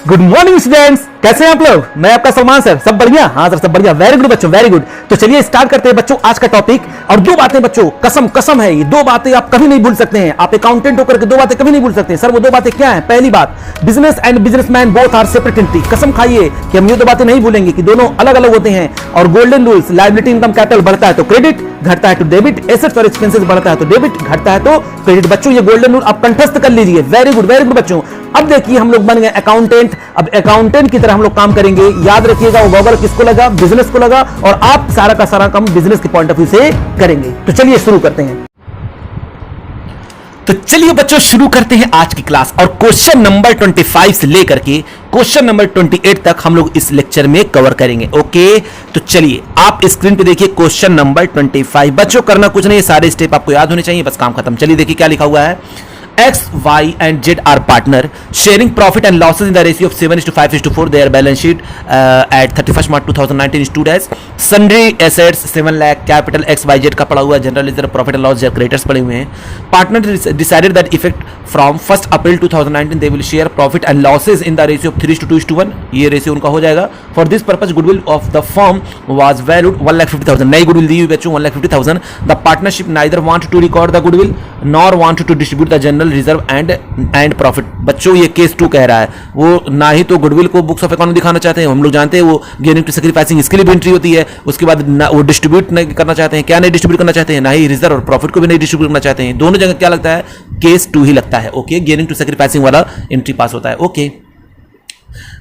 Good morning students, कैसे हैं आप लोग। मैं आपका सलमान सर। सब बढ़िया? हाँ सर, सब बढ़िया। वेरी गुड बच्चों, वेरी गुड। तो चलिए स्टार्ट करते हैं बच्चों आज का टॉपिक। और दो बातें बच्चों, कसम कसम है, ये दो बातें आप कभी नहीं भूल सकते हैं। आप अकाउंटेंट होकर के दो बातें कभी नहीं भूल सकते हैं। सर वो दो बातें क्या हैं? पहली बात, business and businessman both are separate entity. कसम खाइए कि हम ये दो बातें नहीं भूलेंगे कि दोनों अलग अलग होते हैं। और golden rules, liability income capital बढ़ता है तो क्रेडिट, घटता है तो डेबिट, एसेट्स और एक्सपेंसेस बढ़ता है तो डेबिट, घटता है तो क्रेडिट। बच्चों ये गोल्डन रूल आप कंठस्थ कर लीजिए। वेरी गुड बच्चों। अब देखिए हम लोग बन गए अकाउंटेंट। अब अकाउंटेंट की तरह हम लोग काम करेंगे। याद रखिएगा वो गॉगल किसको लगा? बिजनेस को लगा। और आप सारा का सारा काम बिजनेस के पॉइंट ऑफ व्यू से करेंगे। तो चलिए शुरू करते हैं। तो चलिए बच्चों शुरू करते हैं आज की क्लास। और क्वेश्चन नंबर 25 से लेकर के क्वेश्चन नंबर 28 तक हम लोग इस लेक्चर में कवर करेंगे। ओके, तो चलिए आप स्क्रीन पे देखिए क्वेश्चन नंबर 25। बच्चों करना कुछ नहीं, सारे स्टेप आपको याद होने चाहिए, बस काम खत्म। चलिए देखिए क्या लिखा हुआ है। X, Y and Z are partner sharing profit and losses in the ratio of 7:5:4. Their balance sheet at 31st March 2019 stood as sundry assets 7 lakh, capital X, Y, Z का पड़ा हुआ, general reserve, profit and loss creditors पड़े हुए हैं। Partner decided that effect from 1st April 2019 they will share profit and losses in the ratio of 3:2:1. ये ratio उनका हो जाएगा। For this purpose goodwill of the firm was valued 1,50,000. नई goodwill दी हुई बच्चों 1,50,000. The partnership neither wanted to record the goodwill nor wanted to distribute the general reserve and profit. बच्चों ये case 2 कह रहा है, वो ना ही तो गुडविल को बुक्स ऑफ अकाउंट में दिखाना चाहते हैं, हम लोग जानते हैं वो गेनिंग टू सैक्रिफाइसिंग इसके लिए भी एंट्री होती है। उसके बाद ना वो डिस्ट्रीब्यूट नहीं करना चाहते हैं, क्या नहीं डिस्ट्रीब्यूट करना चाहते हैं, ना ही रिजर्व और प्रॉफिट को भी नहीं डिस्ट्रीब्यूट करना चाहते हैं। दोनों जगह क्या लगता है? केस 2 ही लगता है। ओके, गेनिंग टू सैक्रिफाइसिंग वाला एंट्री पास होता है। ओके,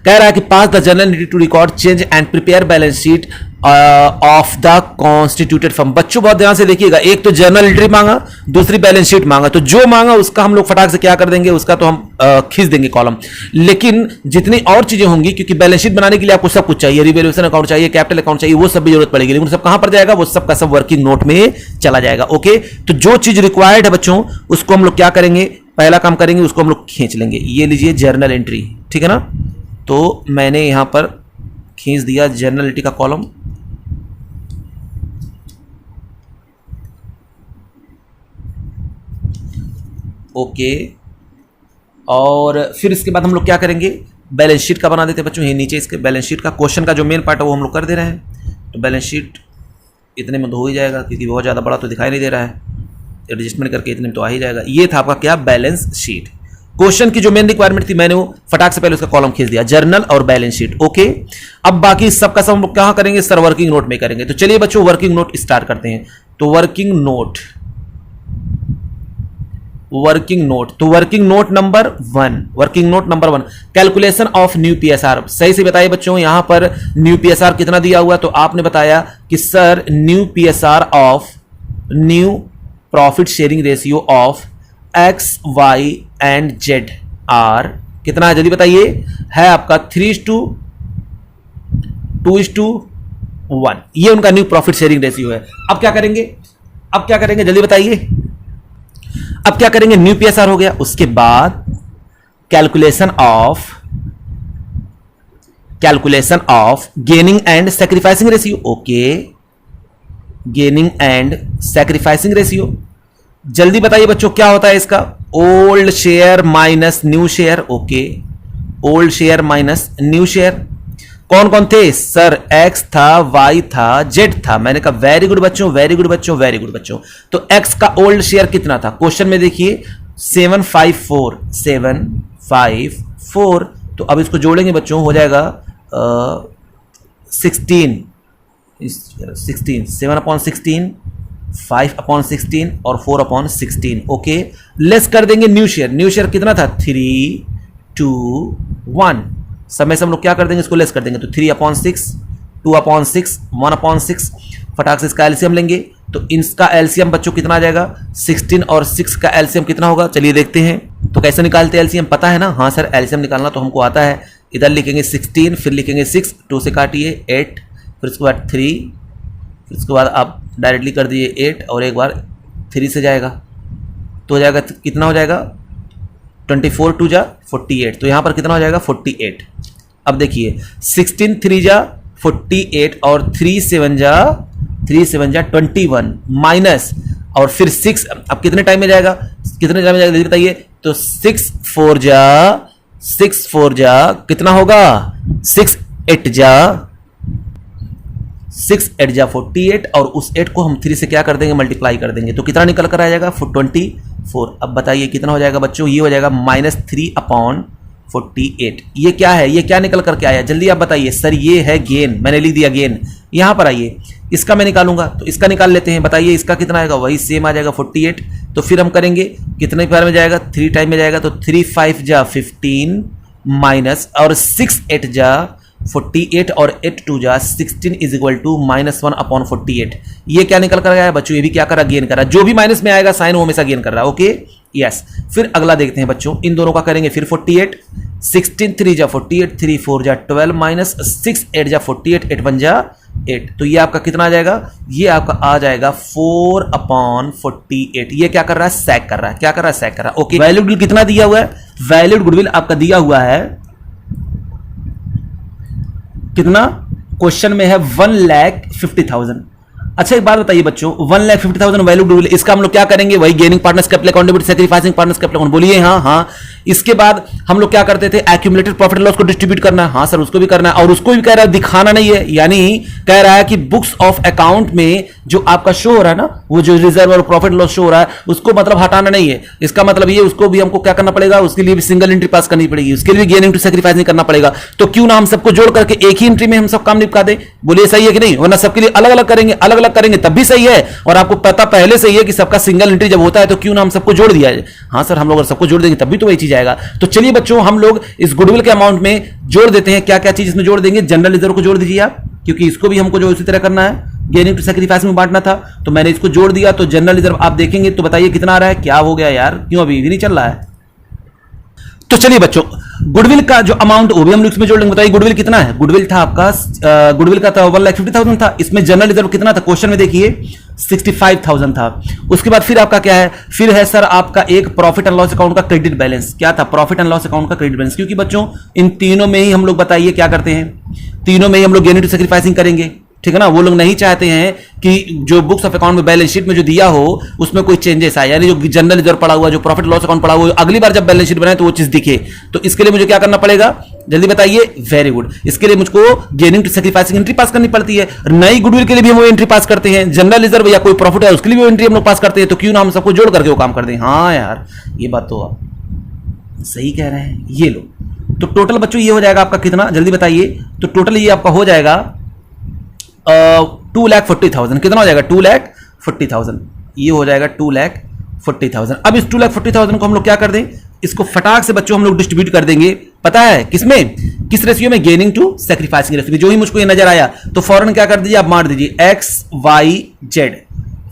कह रहा है कि pass the journal needed to record change and prepare balance sheet of the constituted firm. बच्चों बहुत ध्यान से देखिएगा, एक तो जर्नल एंट्री मांगा, दूसरी बैलेंस शीट मांगा। तो जो मांगा उसका हम लोग फटाक से क्या कर देंगे, उसका तो हम खींच देंगे कॉलम। लेकिन जितनी और चीजें होंगी, क्योंकि बैलेंस शीट बनाने के लिए आपको सब कुछ चाहिए, रिवैल्यूएशन अकाउंट चाहिए, कैपिटल अकाउंट चाहिए, वो सब भी जरूरत पड़ेगी। लेकिन सब कहां पर जाएगा? वो सब का सब वर्किंग नोट में चला जाएगा। ओके, तो जो चीज रिक्वायर्ड है बच्चों उसको हम लोग क्या करेंगे, पहला काम करेंगे उसको हम लोग खींच लेंगे। ये लीजिए जर्नल एंट्री, ठीक है ना। तो मैंने यहां पर खींच दिया जर्नल एंट्री का कॉलम। ओके, और फिर इसके बाद हम लोग क्या करेंगे, बैलेंस शीट का बना देते हैं बच्चों। ये नीचे इसके बैलेंस शीट का क्वेश्चन का जो मेन पार्ट है वो हम लोग कर दे रहे हैं। तो बैलेंस शीट इतने में तो हो ही जाएगा, क्योंकि बहुत ज़्यादा बड़ा तो दिखाई नहीं दे रहा है, एडजस्टमेंट करके इतने में तो आ ही जाएगा। ये था आपका क्या, बैलेंस शीट। क्वेश्चन की जो मेन रिक्वायरमेंट थी मैंने वो फटाक से पहले उसका कॉलम खींच दिया, जर्नल और बैलेंस शीट। ओके, अब बाकी सबका सब हम लोग कहाँ करेंगे सर? वर्किंग नोट में करेंगे। तो चलिए बच्चों वर्किंग नोट स्टार्ट करते हैं। तो वर्किंग नोट तो working note number 1 calculation of new PSR. सही से बताइए बच्चों, यहां पर न्यू पीएसआर कितना दिया हुआ? तो आपने बताया कि sir new PSR of new profit sharing ratio of X, Y and Z are कितना है? जल्दी बताइए। है आपका 3:2:1। ये उनका न्यू प्रॉफिट शेयरिंग रेशियो है। अब क्या करेंगे जल्दी बताइए। अब क्या करेंगे? न्यू पीएसआर हो गया, उसके बाद calculation of gaining and sacrificing ratio. Okay, gaining and sacrificing ratio. जल्दी बताइए बच्चों क्या होता है इसका? Old share minus new share. Okay, old share minus new share. कौन कौन थे सर? एक्स था, वाई था, जेड था। मैंने कहा वेरी गुड बच्चों, वेरी गुड बच्चों। तो एक्स का ओल्ड शेयर कितना था? क्वेश्चन में देखिए 754। तो अब इसको जोड़ेंगे बच्चों, हो जाएगा 16, 7/16, 5/16 और 4/16। ओके, लेस कर देंगे न्यू शेयर कितना था? 3:1। समय से हम लोग क्या कर देंगे, इसको लेस कर देंगे। तो 3/6, 2/6, 1/6। फटाक से इसका एलसीएम लेंगे। तो इसका एलसीएम बच्चों कितना आ जाएगा? 16 और 6 का एलसीएम कितना होगा? चलिए देखते हैं। तो कैसे निकालते हैं एलसीएम, पता है ना? हाँ सर, एलसीएम निकालना तो हमको आता है। इधर लिखेंगे 16, फिर लिखेंगे 6, 2 से काटिए 8, फिर उसके बाद 3, फिर उसके बाद आप डायरेक्टली कर दिए 8 और एक बार 3 से जाएगा तो हो जाएगा कितना हो जाएगा? 24 2 जा 48। तो यहां पर कितना हो जाएगा? 48। अब देखिए 16 3 जा 48 और 3 7 जा 21 माइनस और फिर 6। अब कितने टाइम में जाएगा? बताइए। तो 6 4 जा 6 4 जा कितना होगा, 6 8 जा 48 और उस 8 को हम 3 से क्या कर देंगे, मल्टीप्लाई कर देंगे, तो कितना निकल कर आ जाएगा 24। अब बताइए कितना हो जाएगा बच्चों, ये हो जाएगा -3/48। ये क्या है, ये क्या निकल करके आया, जल्दी आप बताइए। सर ये है गेन, मैंने लिख दिया गेन। यहां पर आइए, इसका मैं निकालूंगा, तो इसका निकाल लेते हैं। बताइए इसका कितना आएगा, वही सेम आ जाएगा 48। तो फिर हम करेंगे कितने बार में जाएगा, 3 टाइम में जाएगा, तो 3 5 जा 15 माइनस और 6 8 जा 48 और 8 2 जा 16 इज इक्वल टू -1/48। ये क्या निकल कर आया बच्चों, ये भी क्या करा, गेन करा। जो भी माइनस में आएगा साइन वो हमेशा गेन कर रहा है। Okay yes. फिर अगला देखते हैं बच्चों, इन दोनों का करेंगे फिर 48, 16 3 जा 48, 3 4 जा 12 माइनस 6 8 जा 48, 8 1 जा 8। तो ये आपका कितना आ जाएगा, ये आपका आ जाएगा 4/48। ये क्या कर रहा है, सैक कर रहा है। क्या कर रहा है, सैक कर रहा है। ओके, वैल्यूड गुडविल कितना दिया हुआ है, वैल्यूड गुडविल आपका दिया हुआ है कितना, क्वेश्चन में है 1,50,000। अच्छा एक बात बताइए बच्चों, 1,50,000 वैल्यू गुडविल, इसका हम लोग क्या करेंगे, वही gaining partners capital account debit, sacrificing partners capital account. बोलिए हाँ हाँ। इसके बाद हम लोग क्या करते थे, एक्यूमुलेटेड प्रॉफिट लॉस को डिस्ट्रीब्यूट करना है। हाँ सर उसको भी करना है, और उसको भी कह रहा है दिखाना नहीं है, यानी कह रहा है कि बुक्स ऑफ अकाउंट में जो आपका शो हो रहा है ना, वो जो रिजर्व और प्रॉफिट लॉस शो हो रहा है उसको मतलब हटाना नहीं है। इसका मतलब ये उसको भी हमको क्या करना पड़ेगा, उसके लिए भी सिंगल एंट्री पास करनी पड़ेगी, उसके लिए गेनिंग टू सैक्रिफाइसिंग करना पड़ेगा। तो क्यों ना हम सबको जोड़ करके एक ही एंट्री में हम सब काम निपटा दें। बोलिए सही है कि नहीं, वरना सबके लिए अलग अलग करेंगे तब भी सही है, और आपको पता पहले से ही है कि सबका सिंगल एंट्री जब होता है तो क्यों ना हम सबको जोड़ दिया जाए। हाँ सर हम लोग अगर सबको जोड़ देंगे तब भी तो वही चीज आएगा। तो चलिए बच्चों हम लोग इस गुडविल के अमाउंट में जोड़ देते हैं। क्या क्या चीज इसमें जोड़ देंगे, जनरल रिजर्व को जोड़ दीजिए आप, क्योंकि इसको भी हमको जो इसी तरह करना है, गेनिंग टू सैक्रिफाइस में बांटना था, तो मैंने इसको जोड़ दिया। तो जनरल रिजर्व आप देखेंगे तो बताइए कितना आ रहा है, क्या हो गया यार, क्यों अभी भी नहीं चल रहा है। तो चलिए बच्चों गुडविल का जो अमाउंट वो भी हम लोग इसमें जोड़ लेंगे। बताइए गुडविल कितना है, गुडविल था आपका गुडविल का था 1,50,000 था। इसमें जनरल रिजर्व कितना था, क्वेश्चन में देखिए 65,000 था। उसके बाद फिर आपका क्या है, फिर है सर आपका एक प्रॉफिट एंड लॉस अकाउंट का क्रेडिट बैलेंस। क्या था, प्रॉफिट एंड लॉस अकाउंट का क्रेडिट बैलेंस, क्योंकि बच्चों इन तीनों में ही हम लोग बताइए क्या करते हैं, तीनों में ही हम लोग गेनिंग टू सैक्रिफाइसिंग करेंगे, ठीक है ना। वो लोग नहीं चाहते हैं कि जो बुक्स ऑफ अकाउंट में बैलेंस शीट में जो दिया हो उसमें कोई चेंजेस आए, यानी जो जनरल रिजर्व पड़ा हुआ, जो प्रॉफिट लॉस अकाउंट पड़ा हुआ, अगली बार जब बैलेंस शीट बनाए तो वो चीज दिखे। तो इसके लिए मुझे क्या करना पड़ेगा, जल्दी बताइए। Very good. इसके लिए मुझको gaining to sacrificing entry pass करनी पड़ती है। नई गुडविल के लिए भी हम वो एंट्री पास करते हैं, जनरल रिजर्व या कोई प्रॉफिट है उसके लिए भी एंट्री हम लोग पास करते हैं। तो क्यों ना हम सबको जोड़ करके वो काम कर दें। हाँ यार ये बात तो आप सही कह रहे हैं। ये लो, तो टोटल बच्चों ये हो जाएगा आपका कितना, जल्दी बताइए। तो टोटल ये आपका हो जाएगा 2,40,000। कितना हो जाएगा, 2,40,000। ये हो जाएगा 2,40,000। अब इस 2,40,000 को हम लोग क्या कर दें, इसको फटाक से बच्चों हम लोग डिस्ट्रीब्यूट कर देंगे। पता है किसमें, किस रेशियो में, गेनिंग टू सैक्रिफाइसिंग रेशियो में। जो ही मुझको ये नजर आया तो फौरन क्या कर दीजिए, आप मार दीजिए XYZ।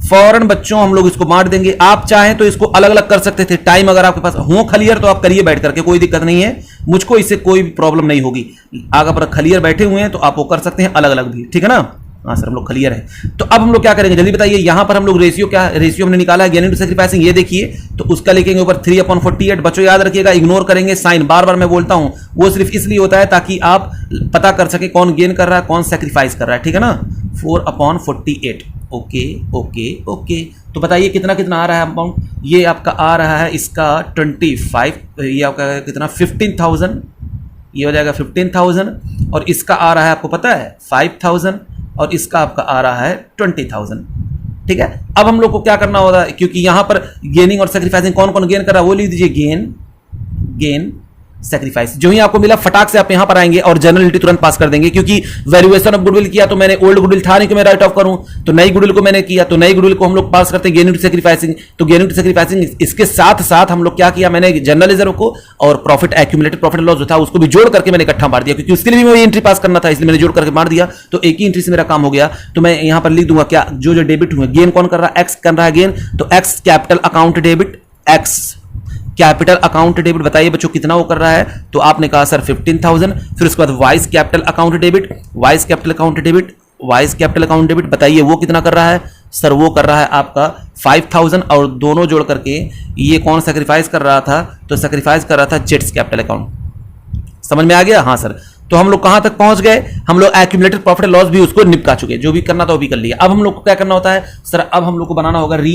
फौरन बच्चों हम लोग इसको मार देंगे। आप चाहें तो इसको अलग अलग कर सकते थे, टाइम अगर आपके पास हो खलियर तो आप करिए बैठ करके, कोई दिक्कत नहीं है, मुझको इससे कोई प्रॉब्लम नहीं होगी। अगर खलियर बैठे हुए हैं तो आप वो कर सकते हैं अलग अलग भी, ठीक है ना। हाँ सर हम लोग क्लियर है। तो अब हम लोग क्या करेंगे, जल्दी बताइए। यहां पर हम लोग रेशियो, क्या रेशियो हमने निकाला है गेनिंग टू सैक्रिफाइसिंग, ये देखिए। तो उसका लिखेंगे ऊपर 3/48। बच्चों याद रखिएगा, इग्नोर करेंगे साइन, बार बार मैं बोलता हूं, वो सिर्फ इसलिए होता है ताकि आप पता कर सके कौन गेन कर रहा है कौन सैक्रिफाइस कर रहा है, ठीक है ना। 4/48। Okay okay okay. तो बताइए कितना कितना आ रहा है अमाउंट, ये आपका आ रहा है इसका 25, ये आपका कितना 15,000, ये हो जाएगा 15,000, और इसका आ रहा है आपको पता है 5,000, और इसका आपका आ रहा है 20,000, ठीक है। अब हम लोग को क्या करना होगा, क्योंकि यहां पर गेनिंग और सैक्रिफाइसिंग कौन कौन गेन कर रहा है वो लिख दीजिए, गेन सैक्रिफाइस। जो ही आपको मिला फटाक से आप यहां पर आएंगे और जनरलिटी तुरंत पास कर देंगे, क्योंकि वैल्यूएशन ऑफ गुडविल किया तो मैंने, ओल्ड गुडविल था नहीं कि मैं राइट ऑफ करूं, तो नई गुडविल को मैंने किया, तो नई गुडविल को हम लोग पास करते हैं गेनिंग टू सैक्रिफाइसिंग। तो गेनिंग टू सैक्रिफाइसिंग इसके साथ साथ हम लोग क्या किया, मैंने जनरल रिजर्व को और प्रॉफिट एक्यूमुलेटेड प्रॉफिट लॉस जो था उसको भी जोड़ करके मैंने इकट्ठा मार दिया, क्योंकि उसके लिए भी मैं एंट्री पास करना था, इसलिए मैंने जोड़ करके मार दिया। तो एक ही एंट्री से मेरा काम हो गया। तो मैं यहां पर लिख दूंगा क्या, जो जो डेबिट हुए, गेन कौन कर रहा है, एक्स कर रहा है गेन, तो x capital account debit, X capital account debit. बताइए बच्चों कितना वो कर रहा है, तो आपने कहा सर 15,000। फिर उसके बाद vice capital account debit, vice capital account debit, vice capital account debit. बताइए वो कितना कर रहा है, सर वो कर रहा है आपका 5,000, और दोनों जोड़ करके ये कौन सैक्रिफाइस कर रहा था, तो सैक्रिफाइस कर रहा था जेट्स कैपिटल अकाउंट। समझ में आ गया। हाँ सर। तो हम लोग कहां तक पहुंच गए, हम लोग एक्यूमुलेटेड प्रॉफिट लॉस भी उसको निपटा चुके, जो भी करना था वो भी कर लिया। अब हम लोग को क्या करना होता है सर, अब हम लोग को बनाना होगा री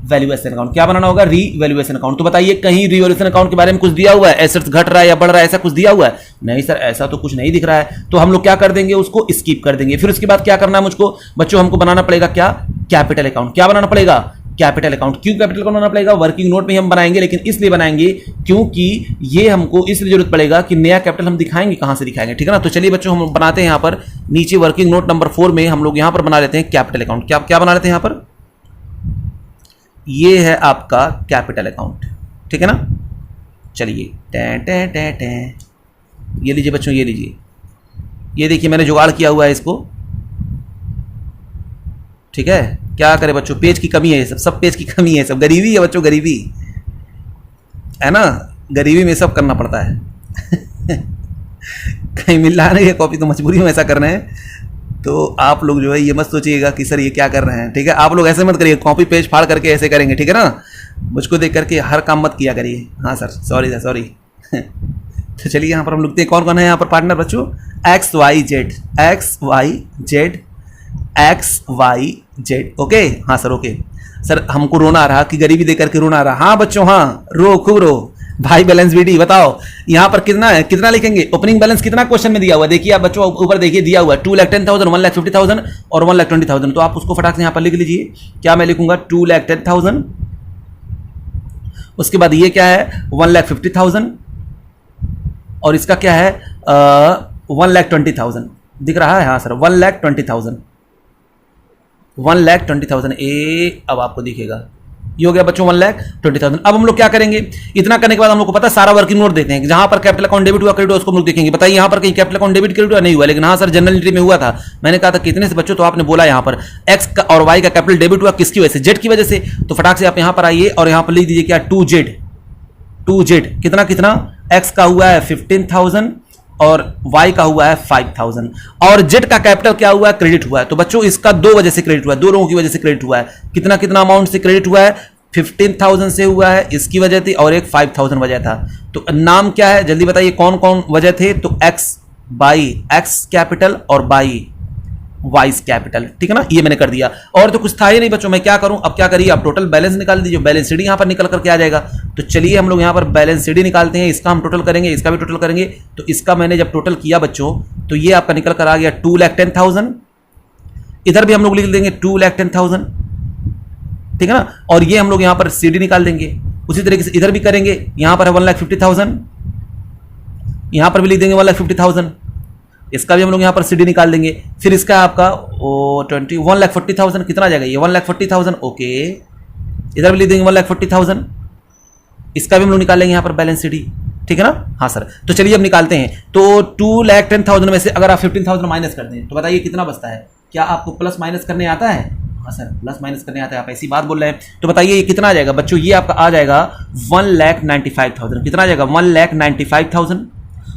वैल्यूएशन अकाउंट। क्या बनाना होगा, री वैल्यूएशन अकाउंट। तो बताइए कहीं रीवैल्यूएशन अकाउंट के बारे में कुछ दिया हुआ है, एसेट्स घट रहा है या बढ़ रहा है, ऐसा कुछ दिया हुआ है? नहीं सर, ऐसा तो कुछ नहीं दिख रहा है। तो हम लोग क्या कर देंगे, उसको स्किप कर देंगे। फिर उसके बाद क्या करना है मुझको बच्चों, हमको बनाना पड़ेगा क्या, कैपिटल अकाउंट। क्या बनाना पड़ेगा, कैपिटल अकाउंट। क्यों कैपिटल अकाउंट बनाना पड़ेगा, वर्किंग नोट में ही हम बनाएंगे, लेकिन इसलिए बनाएंगे क्योंकि ये हमको इसलिए जरूरत पड़ेगा कि नया कैपिटल हम दिखाएंगे, कहां से दिखाएंगे, ठीक है ना। तो चलिए बच्चों हम बनाते हैं यहां पर नीचे वर्किंग नोट नंबर 4 में हम लोग यहां पर बना लेते हैं कैपिटल अकाउंट। क्या क्या बना लेते हैं यहां पर, ये है आपका कैपिटल अकाउंट, ठीक है ना। चलिए ये लीजिए बच्चों, ये लीजिए, ये देखिए मैंने जुगाड़ किया हुआ है इसको, ठीक है। क्या करें बच्चों, पेज की कमी है, सब पेज की कमी है, सब गरीबी है बच्चों, गरीबी है ना, गरीबी में सब करना पड़ता है कहीं मिल रहा नहीं है कॉपी तो मजबूरी में ऐसा कर रहे हैं। तो आप लोग जो है ये मत सोचिएगा कि सर ये क्या कर रहे हैं, ठीक है। आप लोग ऐसे मत करिए, कॉपी पेज फाड़ करके ऐसे करेंगे, ठीक है ना। मुझको देख करके हर काम मत किया करिए। हाँ सर, सॉरी सर, सॉरी तो चलिए यहाँ पर हम लिखते हैं कौन कौन है यहाँ पर पार्टनर बच्चों, X Y Z, X Y Z, X Y Z, okay. हाँ सर, ओके सर। हमको रोना आ रहा कि गरीबी देख करके रोना आ रहा। हाँ बच्चों, हाँ रो, खूब रो भाई। बैलेंस बीडी बताओ यहाँ पर कितना है, कितना लिखेंगे, ओपनिंग बैलेंस कितना क्वेश्चन में दिया हुआ है, देखिए आप बच्चों ऊपर देखिए दिया हुआ है 2,10,000, 1,50,000 और 1,20,000। तो आप उसको फटाक से यहाँ पर लिख लीजिए। क्या मैं लिखूंगा, 2,10,000, उसके बाद ये क्या है 1,50,000 और इसका क्या है 1,20,000 दिख रहा है। हाँ सर, 1,20,000, 1,20,000 ए, अब आपको दिखेगा ये हो गया बच्चों 1,20,000। अब हम लोग क्या करेंगे, इतना करने के बाद हम लोग को पता है सारा वर्किंग नोट देते हैं, जहां पर कैपिटल अकाउंट डेबिट हुआ क्रेडिट हुआ उसको हम लोग देखेंगे। बताइए यहाँ पर कहीं कैपिटल अकाउंट डेबिट क्रेडिट हुआ नहीं हुआ, लेकिन हाँ सर जनरल एंट्री में हुआ था। मैंने कहा था कितने से बच्चों, तो आपने बोला यहाँ पर एक्स का और वाई का कैपिटल डेबिट हुआ किसकी वजह से, जेड की वजह से। तो फटाक से आप यहाँ पर आइए और यहाँ पर लिख दीजिए क्या, 2Z, कितना कितना, एक्स का हुआ है 15,000 और y का हुआ है 5,000 और z का कैपिटल क्या हुआ है, क्रेडिट हुआ है। तो बच्चों इसका दो वजह से क्रेडिट हुआ है, दो लोगों की वजह से क्रेडिट हुआ है। कितना कितना अमाउंट से क्रेडिट हुआ है, 15,000 से हुआ है, इसकी वजह थी, और एक 5,000 वजह था। तो नाम क्या है जल्दी बताइए, कौन कौन वजह थे, तो x बाई एक्स कैपिटल और बाई वाइस कैपिटल, ठीक है ना। ये मैंने कर दिया, और तो कुछ था ही नहीं बच्चों। मैं क्या करूं, अब क्या करिए, आप टोटल बैलेंस निकाल दीजिए, बैलेंस शीट यहां पर निकल करके आ जाएगा। तो चलिए हम लोग यहां पर बैलेंस शीट निकालते हैं, इसका हम टोटल करेंगे, इसका भी टोटल करेंगे। तो इसका मैंने जब टोटल किया बच्चों, तो ये आपका निकल कर आ गया 2,10,000। इधर भी हम लोग लिख देंगे 2,10,000, ठीक है ना। और ये हम लोग यहां पर सीडी निकाल देंगे, उसी तरीके से इधर भी करेंगे। यहां पर है 1,50,000, यहां पर भी लिख देंगे 1,50,000, इसका भी हम लोग यहाँ पर सीडी निकाल देंगे। फिर इसका आपका 1,40,000 कितना आ जाएगा, ये 1,40,000, ओके। इधर भी लिख देंगे 1,40,000, इसका भी हम लोग निकाल लेंगे यहाँ पर बैलेंस सीडी, ठीक है ना। हाँ सर, तो चलिए अब निकालते हैं। तो 2,10,000 में से अगर आप 15,000 माइनस कर दें तो बताइए कितना बचता है। क्या आपको प्लस माइनस करने आता है? हाँ सर, प्लस माइनस करने आता है, आप ऐसी बात बोल रहे हैं। तो बताइए ये कितना आ जाएगा बच्चों, ये आपका आ जाएगा 1,95,000। कितना आ जाएगा, 1,95,000।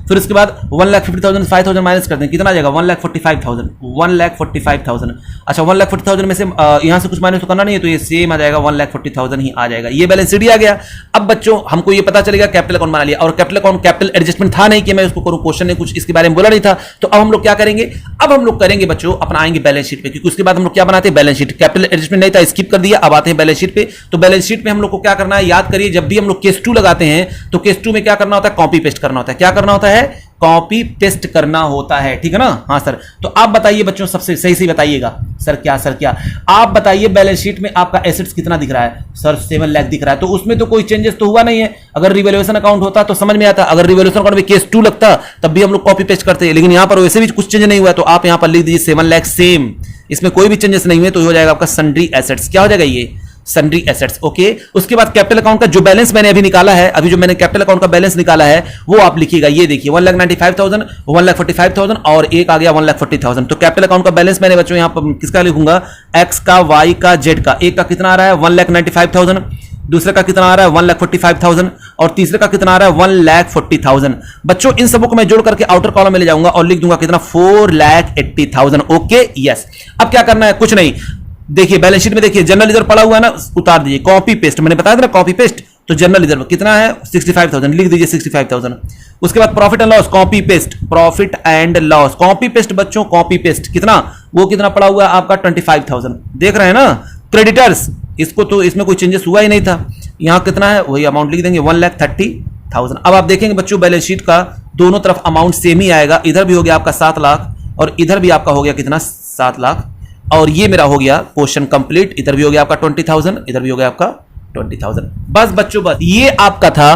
फिर उसके बाद 1,50,000 5,000 माइनस कर दें, कितना आ जाएगा 1,45,000, 1,45,000। अच्छा 1,40,000 में से यहाँ से कुछ माइनस तो करना नहीं है, तो ये सेम आ जाएगा 1,40,000 ही आ जाएगा। ये बैलेंस शीट आ गया। अब बच्चों हमको ये पता चलेगा कैपिटल अकाउंट बना लिया, और कैपिटल अकाउंट कैपिटल एडजस्टमेंट था नहीं कि मैं उसको करूँ, क्वेश्चन ने कुछ इसके बारे में बोला नहीं था। तो अब हम लोग क्या करेंगे, अब हम लोग करेंगे बच्चों अपना आएंगे बैलेंस शीट पे, क्योंकि उसके बाद हम लोग क्या बनाते हैं, बैलेंस शीट। कैपिटल एडजस्टमेंट नहीं था, स्किप कर दिया, अब आते हैं बैलेंस शीट पे। तो बैलेंस शीट पे हम लोग को क्या करना है, याद करिए, जब भी हम लोग केस 2 लगाते हैं तो केस 2 में क्या करना होता है, कॉपी पेस्ट करना होता है। क्या करना होता है, कॉपी पेस्ट करना होता है, ठीक है ना। हाँ सर, तो आप बताइए बच्चों, सबसे सही से बताइएगा। सर क्या आप बताइए, बैलेंस शीट में आपका एसेट्स कितना दिख रहा है? सर 7 लाख दिख रहा है। तो उसमें तो कोई चेंजेस तो हुआ नहीं है। अगर रिवैल्यूएशन अकाउंट होता तो समझ में आता, अगर रिवैल्यूएशन अकाउंट में केस 2 लगता तब भी हम लोग कॉपी पेस्ट करते हैं, लेकिन यहां पर वैसे भी कुछ चेंज नहीं हुआ। तो आप यहां पर लिख दीजिए 7 लाख सेम, इसमें कोई भी चेंजेस नहीं हुए, तो हो जाएगा आपका सन्ड्री एसेट्स। क्या हो जाएगा, ये सन्ड्री एसेट्स, ओके। उसके बाद कैपिटल अकाउंट का जो बैलेंस मैंने अभी निकाला है, अभी जो मैंने कैपिटल अकाउंट का बैलेंस निकाला है वो आप लिखिएगा। ये देखिए 1,95,000, 1,45,000 और एक आ गया 1,40,000। तो कैपिटल अकाउंट का बैलेंस मैंने बच्चों यहां पर किसका लिखूंगा, एक्स का, वाई का, जेड का। एक का कितना आ रहा है 1,95,000, दूसरे का कितना आ रहा है 1,45,000 और तीसरे का कितना आ रहा है 1,40,000। बच्चों इन सबको मैं जोड़ करके आउटर कॉलम में ले जाऊंगा और लिख दूंगा कितना 4,80,000, ओके यस। अब क्या करना है, कुछ नहीं, देखिए बैलेंस शीट में देखिए जनरल इधर पड़ा हुआ है ना, उतार दीजिए, कॉपी पेस्ट, मैंने बताया था ना कॉपी पेस्ट। तो जनरल रिजर्व कितना है 65,000, लिख दीजिए 65,000। उसके बाद profit and loss, copy paste, profit and loss copy paste बच्चों, कॉपी पेस्ट कितना, वो कितना पड़ा हुआ है आपका 25,000, देख रहे हैं ना। क्रेडिटर्स, इसको तो इसमें कोई चेंजेस हुआ ही नहीं था, यहां कितना है वही अमाउंट लिख देंगे 1,30,000। अब आप देखेंगे बच्चों बैलेंस शीट का दोनों तरफ अमाउंट सेम ही आएगा, इधर भी हो गया आपका 7 लाख और इधर भी आपका हो गया कितना 7 लाख, और ये मेरा हो गया क्वेश्चन कंप्लीट, इधर भी हो गया आपका 20,000, इधर भी हो गया आपका 20,000। बस बच्चों बस ये आपका था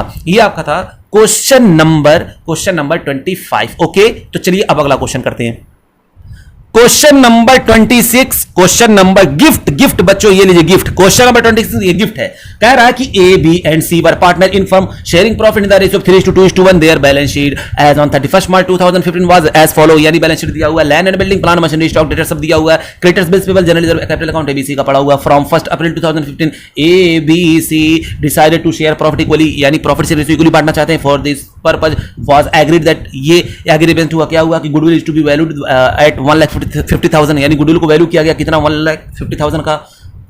क्वेश्चन नंबर 25। ओके, तो चलिए अब अगला क्वेश्चन करते हैं। Question number 26, question number gift बच्चों ये लीजिए गिफ्ट। क्वेश्चन नंबर 26 ये गिफ्ट है, कह रहा है कि A B and C were partner in firm sharing profit in the ratio of 3:2:1। Their balance sheet as on 31 March 2015 was as follow, यानी बैलेंस शीट दिया हुआ है, land and building, plant machinery, stock, debtor सब दिया हुआ है, creditors, bills payable, general reserve, capital account ABC का पड़ा हुआ from 1 April 2015 A B C decided to share profit equally, यानी प्रॉफिट से रेशियो इक्वली बांटना चाहते हैं। For this purpose was agreed that, ये एग्रीमेंट हुआ, क्या हुआ कि goodwill is to be valued at 1,50,000, यानी गुडविल को वैल्यू किया गया कितना 1,50,000 का।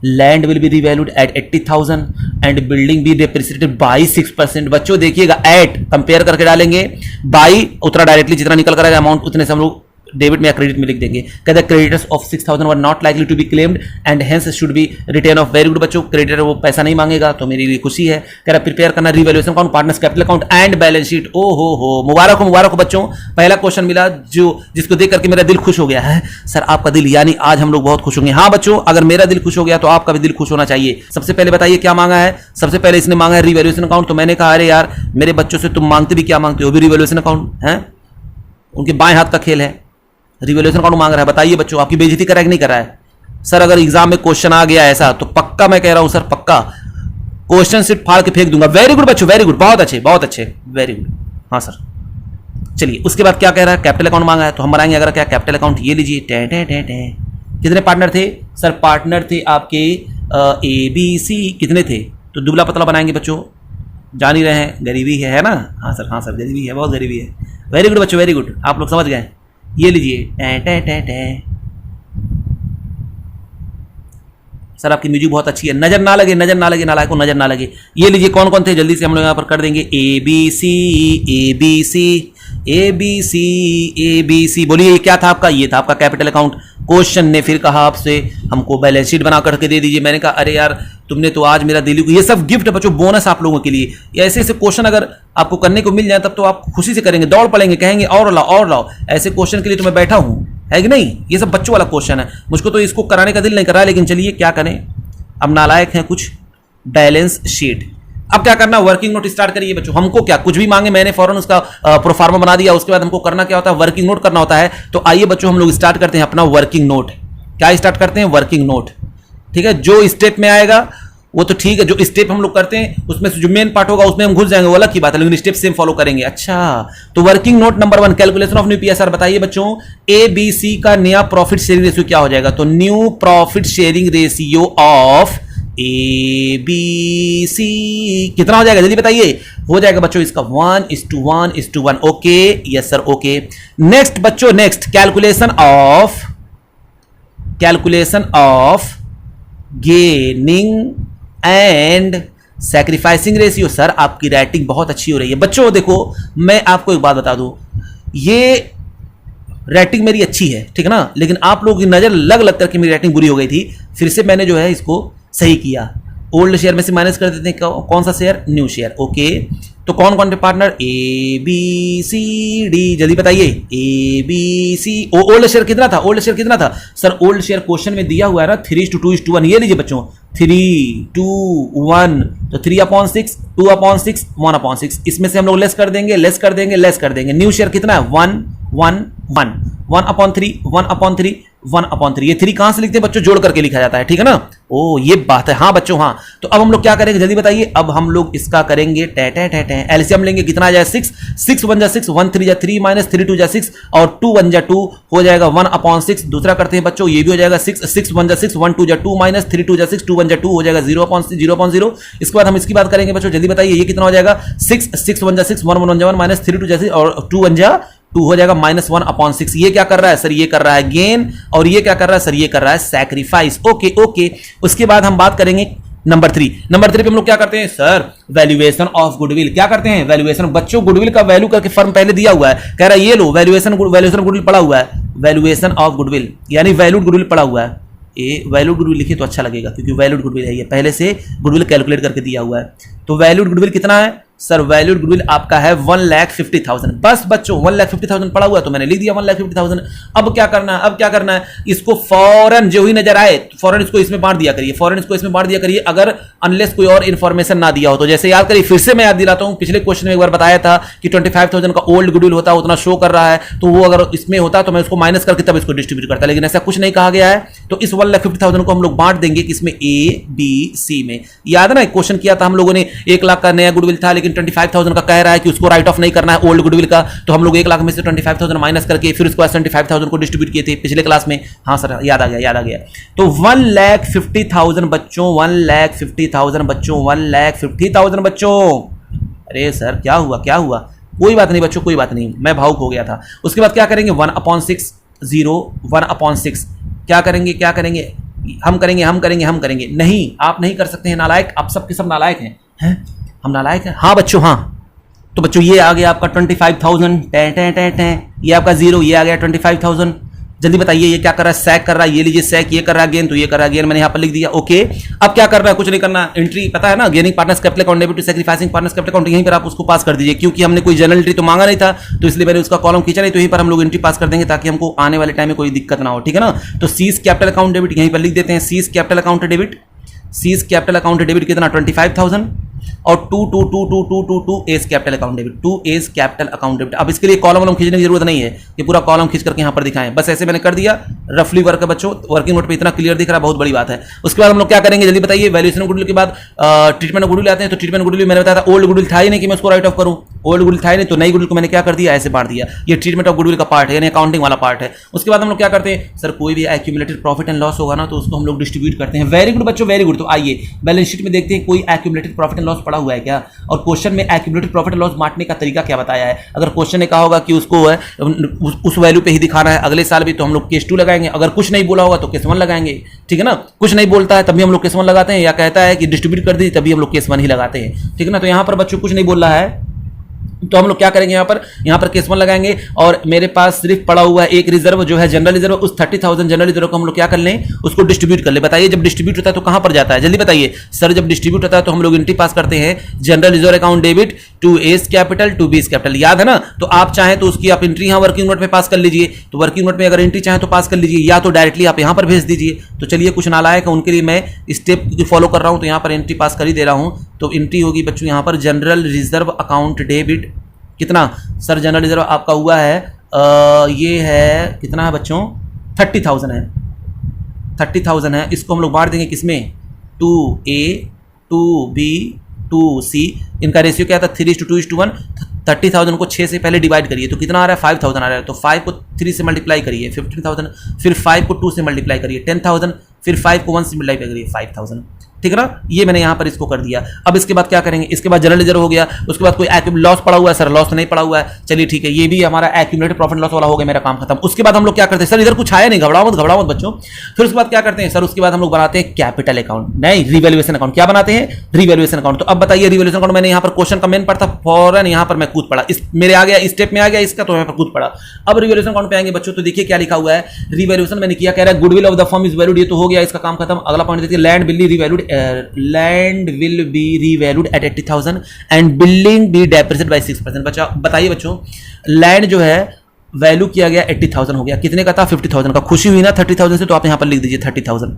Land will be revalued at 80,000 and building be depreciated by 6%। बच्चों देखिएगा एट कंपेयर करके डालेंगे, बाई उतना डायरेक्टली जितना निकल कर आएगा अमाउंट उतने से हम लोग डेबिट में या क्रेडिट में लिख देंगे। कहते हैं creditors of 6,000 were not likely to be claimed and hence should be return off. Very good बच्चों, क्रेडिटर वो पैसा नहीं मांगेगा तो मेरी लिए खुशी है। कह रहा प्रिपेयर करना revaluation account, partners capital account and balance sheet. ओ हो मुबारक हो बच्चों, पहला क्वेश्चन मिला जो जिसको देख करके मेरा दिल खुश हो गया है। सर आपका दिल, यानी आज हम लोग बहुत खुश होंगे। हाँ बच्चों, अगर मेरा दिल खुश हो गया तो आपका भी दिल खुश होना चाहिए। सबसे पहले बताइए क्या मांगा है। सबसे पहले इसने मांगा है रिवैल्यूएशन अकाउंट, तो मैंने कहा अरे यार मेरे बच्चों से तुम मांगते भी क्या मांगते हो, भी रिवैल्यूएशन अकाउंट है, उनके बाएं हाथ का खेल है, रिवैल्यूएशन अकाउंट मांग रहा है। बताइए बच्चों आपकी बेइज्जती करा कि नहीं करा है। सर अगर एग्जाम में क्वेश्चन आ गया ऐसा तो पक्का मैं कह रहा हूं सर, पक्का क्वेश्चन सिर्फ फाड़ के फेंक दूंगा। वेरी गुड बच्चों, वेरी गुड, बहुत अच्छे, वेरी गुड। हाँ सर, चलिए उसके बाद क्या कह रहा है, कैपिटल अकाउंट मांगा है तो हम बनाएंगे अगर क्या कैपिटल अकाउंट, ये लीजिए कितने पार्टनर थे सर, पार्टनर थे आपके ए बी सी, कितने थे, तो दुबला पतला बनाएंगे बच्चों, जान ही रहे हैं गरीबी है ना। हाँ सर गरीबी है, बहुत गरीबी है। वेरी गुड बच्चों, वेरी गुड, आप लोग समझ गए। ये लीजिए सर आपकी म्यूजिक बहुत अच्छी है, नजर ना लगे नालायक को नजर ना लगे। ये लीजिए कौन कौन थे, जल्दी से हम लोग यहाँ पर कर देंगे। ए बी सी, बोलिए ये क्या था आपका, ये था आपका कैपिटल अकाउंट। क्वेश्चन ने फिर कहा आपसे हमको बैलेंस शीट बना करके दे दीजिए। मैंने कहा अरे यार तुमने तो आज मेरा दिल, ये सब गिफ्ट बच्चों, बोनस आप लोगों के लिए। ऐसे क्वेश्चन अगर आपको करने को मिल जाए तब तो आप खुशी से करेंगे, दौड़ पड़ेंगे, कहेंगे और लाओ। ऐसे क्वेश्चन के लिए तो मैं बैठा हूं, है कि नहीं। ये सब बच्चों वाला क्वेश्चन है, मुझको तो इसको कराने का दिल नहीं कर रहा है, लेकिन चलिए क्या करें, अब नालायक हैं कुछ। बैलेंस शीट, अब क्या करना, वर्किंग नोट स्टार्ट करिए बच्चों। हमको क्या कुछ भी मांगे, मैंने फौरन उसका प्रोफार्मा बना दिया। उसके बाद हमको करना क्या होता है, वर्किंग नोट करना होता है। तो आइए बच्चों हम लोग स्टार्ट करते हैं अपना वर्किंग नोट। क्या स्टार्ट करते हैं, वर्किंग नोट। ठीक है, जो स्टेप में आएगा वो तो ठीक है, जो स्टेप हम लोग करते हैं उसमें से जो मेन पार्ट होगा उसमें हम घुस जाएंगे, वो अलग की बात है, लेकिन स्टेप सेम फॉलो करेंगे। अच्छा, तो working note number 1, calculation of new PSR. बताइए बच्चों ए बी सी का नया प्रॉफिट शेयरिंग रेशियो क्या हो जाएगा, तो new profit sharing ratio of A B C कितना हो जाएगा, जल्दी बताइए। हो जाएगा बच्चों इसका 1:1:1। Okay, yes sir, okay. Next बच्चों, next calculation of gaining and sacrificing ratio. Sir आपकी राइटिंग बहुत अच्छी हो रही है बच्चों। देखो मैं आपको एक बात बता दूं, ये राइटिंग मेरी अच्छी है, ठीक है ना, लेकिन आप लोगों की नजर लग करके मेरी राइटिंग बुरी हो गई थी। फिर से मैंने जो है इसको सही किया। ओल्ड शेयर में से माइनस कर देते हैं, कौन सा शेयर, न्यू शेयर। ओके, तो कौन कौन से partner, A B C D, जल्दी बताइए। A B C, old share कितना था, सर ओल्ड शेयर क्वेश्चन में दिया हुआ है ना 3:2:1। ये लीजिए बच्चों 3:2:1, तो 3/6, 2/6, 1/6। इसमें से हम लोग लेस कर देंगे। न्यू शेयर कितना है, 1/1, 1/3, ये 3 कहां से लिखते हैं बच्चों, जोड़ करके लिखा जाता है, ठीक है ना। ओ ये बात है, हाँ बच्चों हाँ। तो अब हम लोग क्या करेंगे, जल्दी बताइए। अब हम लोग इसका करेंगे एलसीएम लेंगे, कितना आ जाए 6, 6 1 जा 6, 1 3 जा 3 माइनस 3 2 जा 6 और 2 1 जा 2 हो जाएगा 1/6। दूसरा करते हैं बच्चों, ये भी हो जाएगा 6, 6 1 जा 6, 1 2 जा 2 माइनस 3 2 जा 6, 2 1 जा 2 हो जाएगा 0/0। इसके बाद हम इसकी बात करेंगे बच्चों, जल्दी बताइए ये कितना हो जाएगा, 6, 6 1 जा 6, 1 1 जा 1 माइनस 3 2 जा 6 और 2 1 जा 2 हो जाएगा -1/6। ये क्या कर रहा है सर, ये कर रहा है गेन, और ये क्या कर रहा है सर, ये कर रहा है सैक्रिफाइस। ओके। उसके बाद हम बात करेंगे नंबर थ्री पे हम लोग क्या करते हैं सर, वैल्यूएशन ऑफ गुडविल। क्या करते हैं, वैल्यूएशन। बच्चों गुडविल का वैल्यू करके फर्म पहले दिया हुआ है, कह रहा है ये लो वैल्यूएशन गुडविल पड़ा हुआ है, वैल्यूएशन ऑफ गुडविल यानी वैल्यूड गुडविल पड़ा हुआ है। ये वैल्यूड गुडविल लिखिए तो अच्छा लगेगा, क्योंकि वैल्यूड गुडविल है, ये पहले से गुडविल कैलकुलेट करके दिया हुआ है। तो वैल्यूड गुडविल कितना है सर, वैल्यूड गुडविल आपका है 1,50,000। बस बच्चों 1,50,000 पड़ा हुआ है तो मैंने लिख दिया 1,50,000। अब क्या करना है, इसको फौरन जो ही नजर आए फौरन इसको इसमें बांट दिया करिए, अगर अनलेस कोई और इन्फॉर्मेशन ना दिया हो तो। जैसे याद करिए, फिर से मैं याद दिलाता हूं, पिछले क्वेश्चन में एक बार बताया था कि 25,000 का ओल्ड गुडविल होता है, उतना शो कर रहा है, तो वो अगर इसमें होता तो मैं उसको माइनस करके तब इसको डिस्ट्रीब्यूट करता, लेकिन ऐसा कुछ नहीं कहा गया है। तो इस 1,50,000 को हम लोग बांट देंगे किसमें, ए बी सी में। याद है ना, क्वेश्चन किया था हम लोगों ने, 1 लाख का नया गुडविल था, लेकिन 25,000 का कह रहा है कि उसको राइट ऑफ नहीं करना है ओल्ड गुडविल का, तो हम लोग 1 लाख में से 25,000 माइनस करके फिर उसके बाद 25,000 को डिस्ट्रीब्यूट किए थे पिछले क्लास में। हाँ सर, याद आ गया। तो 1,50,000 बच्चों, 1,50,000 बच्चों, 1,50,000 बच्चों। अरे सर क्या हुआ, कोई बात नहीं बच्चों, कोई बात नहीं, मैं भावुक हो गया था। उसके बाद क्या करेंगे, 1/6 0 1/6 क्या करेंगे, हम करेंगे। नहीं, आप नहीं कर सकते हैं, नालायक, आप सबके सब नालायक हैं। हम नालायक हैं, हाँ बच्चों, हाँ। तो बच्चों ये आ गया आपका 25,000, ये आपका 0, ये आ गया 25,000। जल्दी बताइए ये क्या कर रहा है, सैक कर रहा है, ये लीजिए सैक, ये कर रहा है गेन, तो ये कर रहा है गेन, मैंने यहाँ पर लिख दिया। ओके, अब क्या कर रहा है, कुछ नहीं करना, एंट्री पता है ना, gaining partners capital account, debit to sacrificing partners capital account, यहीं पर आप उसको पास कर दीजिए, क्योंकि हमने कोई जनरल एंट्री तो मांगा नहीं था, तो इसलिए मैंने उसका कॉलम खींचा नहीं, तो यहीं पर हम लोग एंट्री पास कर देंगे ताकि हमको आने वाले टाइम में कोई दिक्कत ना हो, ठीक है ना। तो सीज कैपिटल अकाउंट डेबिट यहीं पर लिख देते हैं, सीज कैपिटल अकाउंट डेबिट कितना, 25,000 और 2 S capital account debit, 2 S capital account debit. अब इसके लिए कॉलम खींचने की जरूरत नहीं है, ये पूरा कॉलम खींच करके यहां पर दिखाएं, बस ऐसे मैंने कर दिया, रफली वर्क है बच्चों, वर्किंग नोट पे इतना क्लियर दिख रहा है, बहुत बड़ी बात है। उसके बाद हम लोग क्या करेंगे, जल्दी बताइए, वैल्यूएशन ऑफ गुडविल के बाद ट्रीटमेंट ऑफ गुडविल आते हैं। तो ट्रीटमेंट गुडविल मैंने बताया था, ओल्ड गुडविल था ही नहीं कि मैं उसको राइट ऑफ करूं, ओल्ड गुडविल था ही नहीं, तो नई गुडविल को मैंने क्या कर दिया, ऐसे बांट दिया। ये ट्रीटमेंट ऑफ गुडविल का पार्ट है, यानी अकाउंटिंग वाला पार्ट है। उसके बाद हम लोग क्या करते हैं सर, कोई भी एक्यूमुलेटेड प्रॉफिट एंड लॉस होगा ना, तो उसको हम लोग डिस्ट्रीब्यूट करते हैं। वेरी गुड बच्चों, वेरी गुड। तो आइए बैलेंस शीट में देखते हैं कोई एक्यूमुलेटेड प्रॉफिट एंड लॉस पड़ा हुआ है क्या, और क्वेश्चन में एक्यूमुलेटेड प्रॉफिट एंड लॉस बांटने का तरीका क्या बताया है। अगर क्वेश्चन ने कहा होगा कि उसको उस वैल्यू पे ही दिखाना है अगले साल भी, तो हम लोग केस 2 लगाएंगे। अगर कुछ नहीं बोला होगा तो केस 1 लगाएंगे, ठीक है ना। कुछ नहीं बोलता है तभी हम लोग केस 1 लगाते हैं, या कहता है कि डिस्ट्रीब्यूट कर दी तभी हम लोग केस 1 ही लगाते हैं, ठीक है ना। तो यहां पर बच्चों कुछ नहीं बोल रहा है, तो हम लोग क्या करेंगे, यहाँ पर केस 1 लगाएंगे, और मेरे पास सिर्फ पड़ा हुआ है एक रिजर्व जो है जनरल रिजर्व, उस 30,000 जनरल रिजर्व को हम लोग क्या कर लें, उसको डिस्ट्रीब्यूट कर ले। बताइए जब डिस्ट्रीब्यूट होता है तो कहां पर जाता है, जल्दी बताइए सर। जब डिस्ट्रीब्यूट होता है तो हम लोग एंट्री पास करते हैं, general reserve account debit to A's capital to B's capital, याद है ना। तो आप चाहें तो उसकी आप एंट्री यहाँ वर्किंग नोट में पास कर लीजिए, तो वर्किंग नोट में अगर एंट्री चाहें तो पास कर लीजिए, या तो डायरेक्टली आप यहाँ पर भेज दीजिए। तो चलिए कुछ नालायक है उनके लिए मैं स्टेप फॉलो कर रहा हूँ, तो यहाँ पर एंट्री पास कर ही दे रहा हूँ। तो एंट्री होगी बच्चों यहाँ पर जनरल रिजर्व अकाउंट डेबिट, कितना सर जनरल रिजर्व आपका हुआ है, ये है कितना है बच्चों, 30,000 है, 30,000 है। इसको हम लोग बांट देंगे किसमें, 2A 2B 2C, इनका रेशियो क्या था, 3:2:1। 30,000 को 6 से पहले डिवाइड करिए तो कितना आ रहा है, 5,000 आ रहा है। तो 5 को 3 से मल्टीप्लाई करिए 15,000, फिर 5 को 2 से मल्टीप्लाई करिए 10,000, फिर 5 को 1 से मल्टीप्लाई करिए 5,000, ठीक है ना। ये मैंने यहां पर इसको कर दिया। अब इसके बाद क्या करेंगे, इसके बाद जनरल रिजर्व हो गया, उसके बाद कोई लॉस पड़ा हुआ है सर, लॉस नहीं पड़ा हुआ है, चलिए ठीक है, ये भी हमारा एक्यूमुलेटेड प्रॉफिट लॉस वाला हो गया, मेरा काम खत्म। उसके बाद हम लोग क्या करते हैं सर, इधर कुछ आया नहीं, घबराओ मत बच्चों। फिर उसके बाद क्या करते हैं सर, उसके बाद हम लोग बनाते हैं कैपिटल अकाउंट, नहीं रिवैल्यूएशन अकाउंट। क्या बनाते हैं, रिवैल्यूएशन अकाउंट। तो अब बताइए रिवैल्यूएशन अकाउंट, मैंने यहाँ पर क्वेश्चन का मेन पढ़ता, फौरन यहाँ पर मैं कूद पड़ा, इस मेरे आ गया स्टेप में आ गया इसका, तो यहाँ पर कूद पड़ा। अब रिवैल्यूएशन अकाउंट पे आएंगे बच्चों, तो देखिए क्या लिखा हुआ है, रिवैल्यूएशन मैंने किया, कह रहा है goodwill of the firm is valued, ये तो हो गया, इसका काम खत्म। अगला पॉइंट देखिए, land will be revalued, land will be revalued at 80,000 and building be depreciated by 6%। बच्चा बताइए बच्चों, लैंड जो है वैल्यू किया गया 80,000 हो गया, कितने का था 50,000 का। खुशी हुई ना 30,000 से, तो आप यहां पर लिख दीजिए 30,000।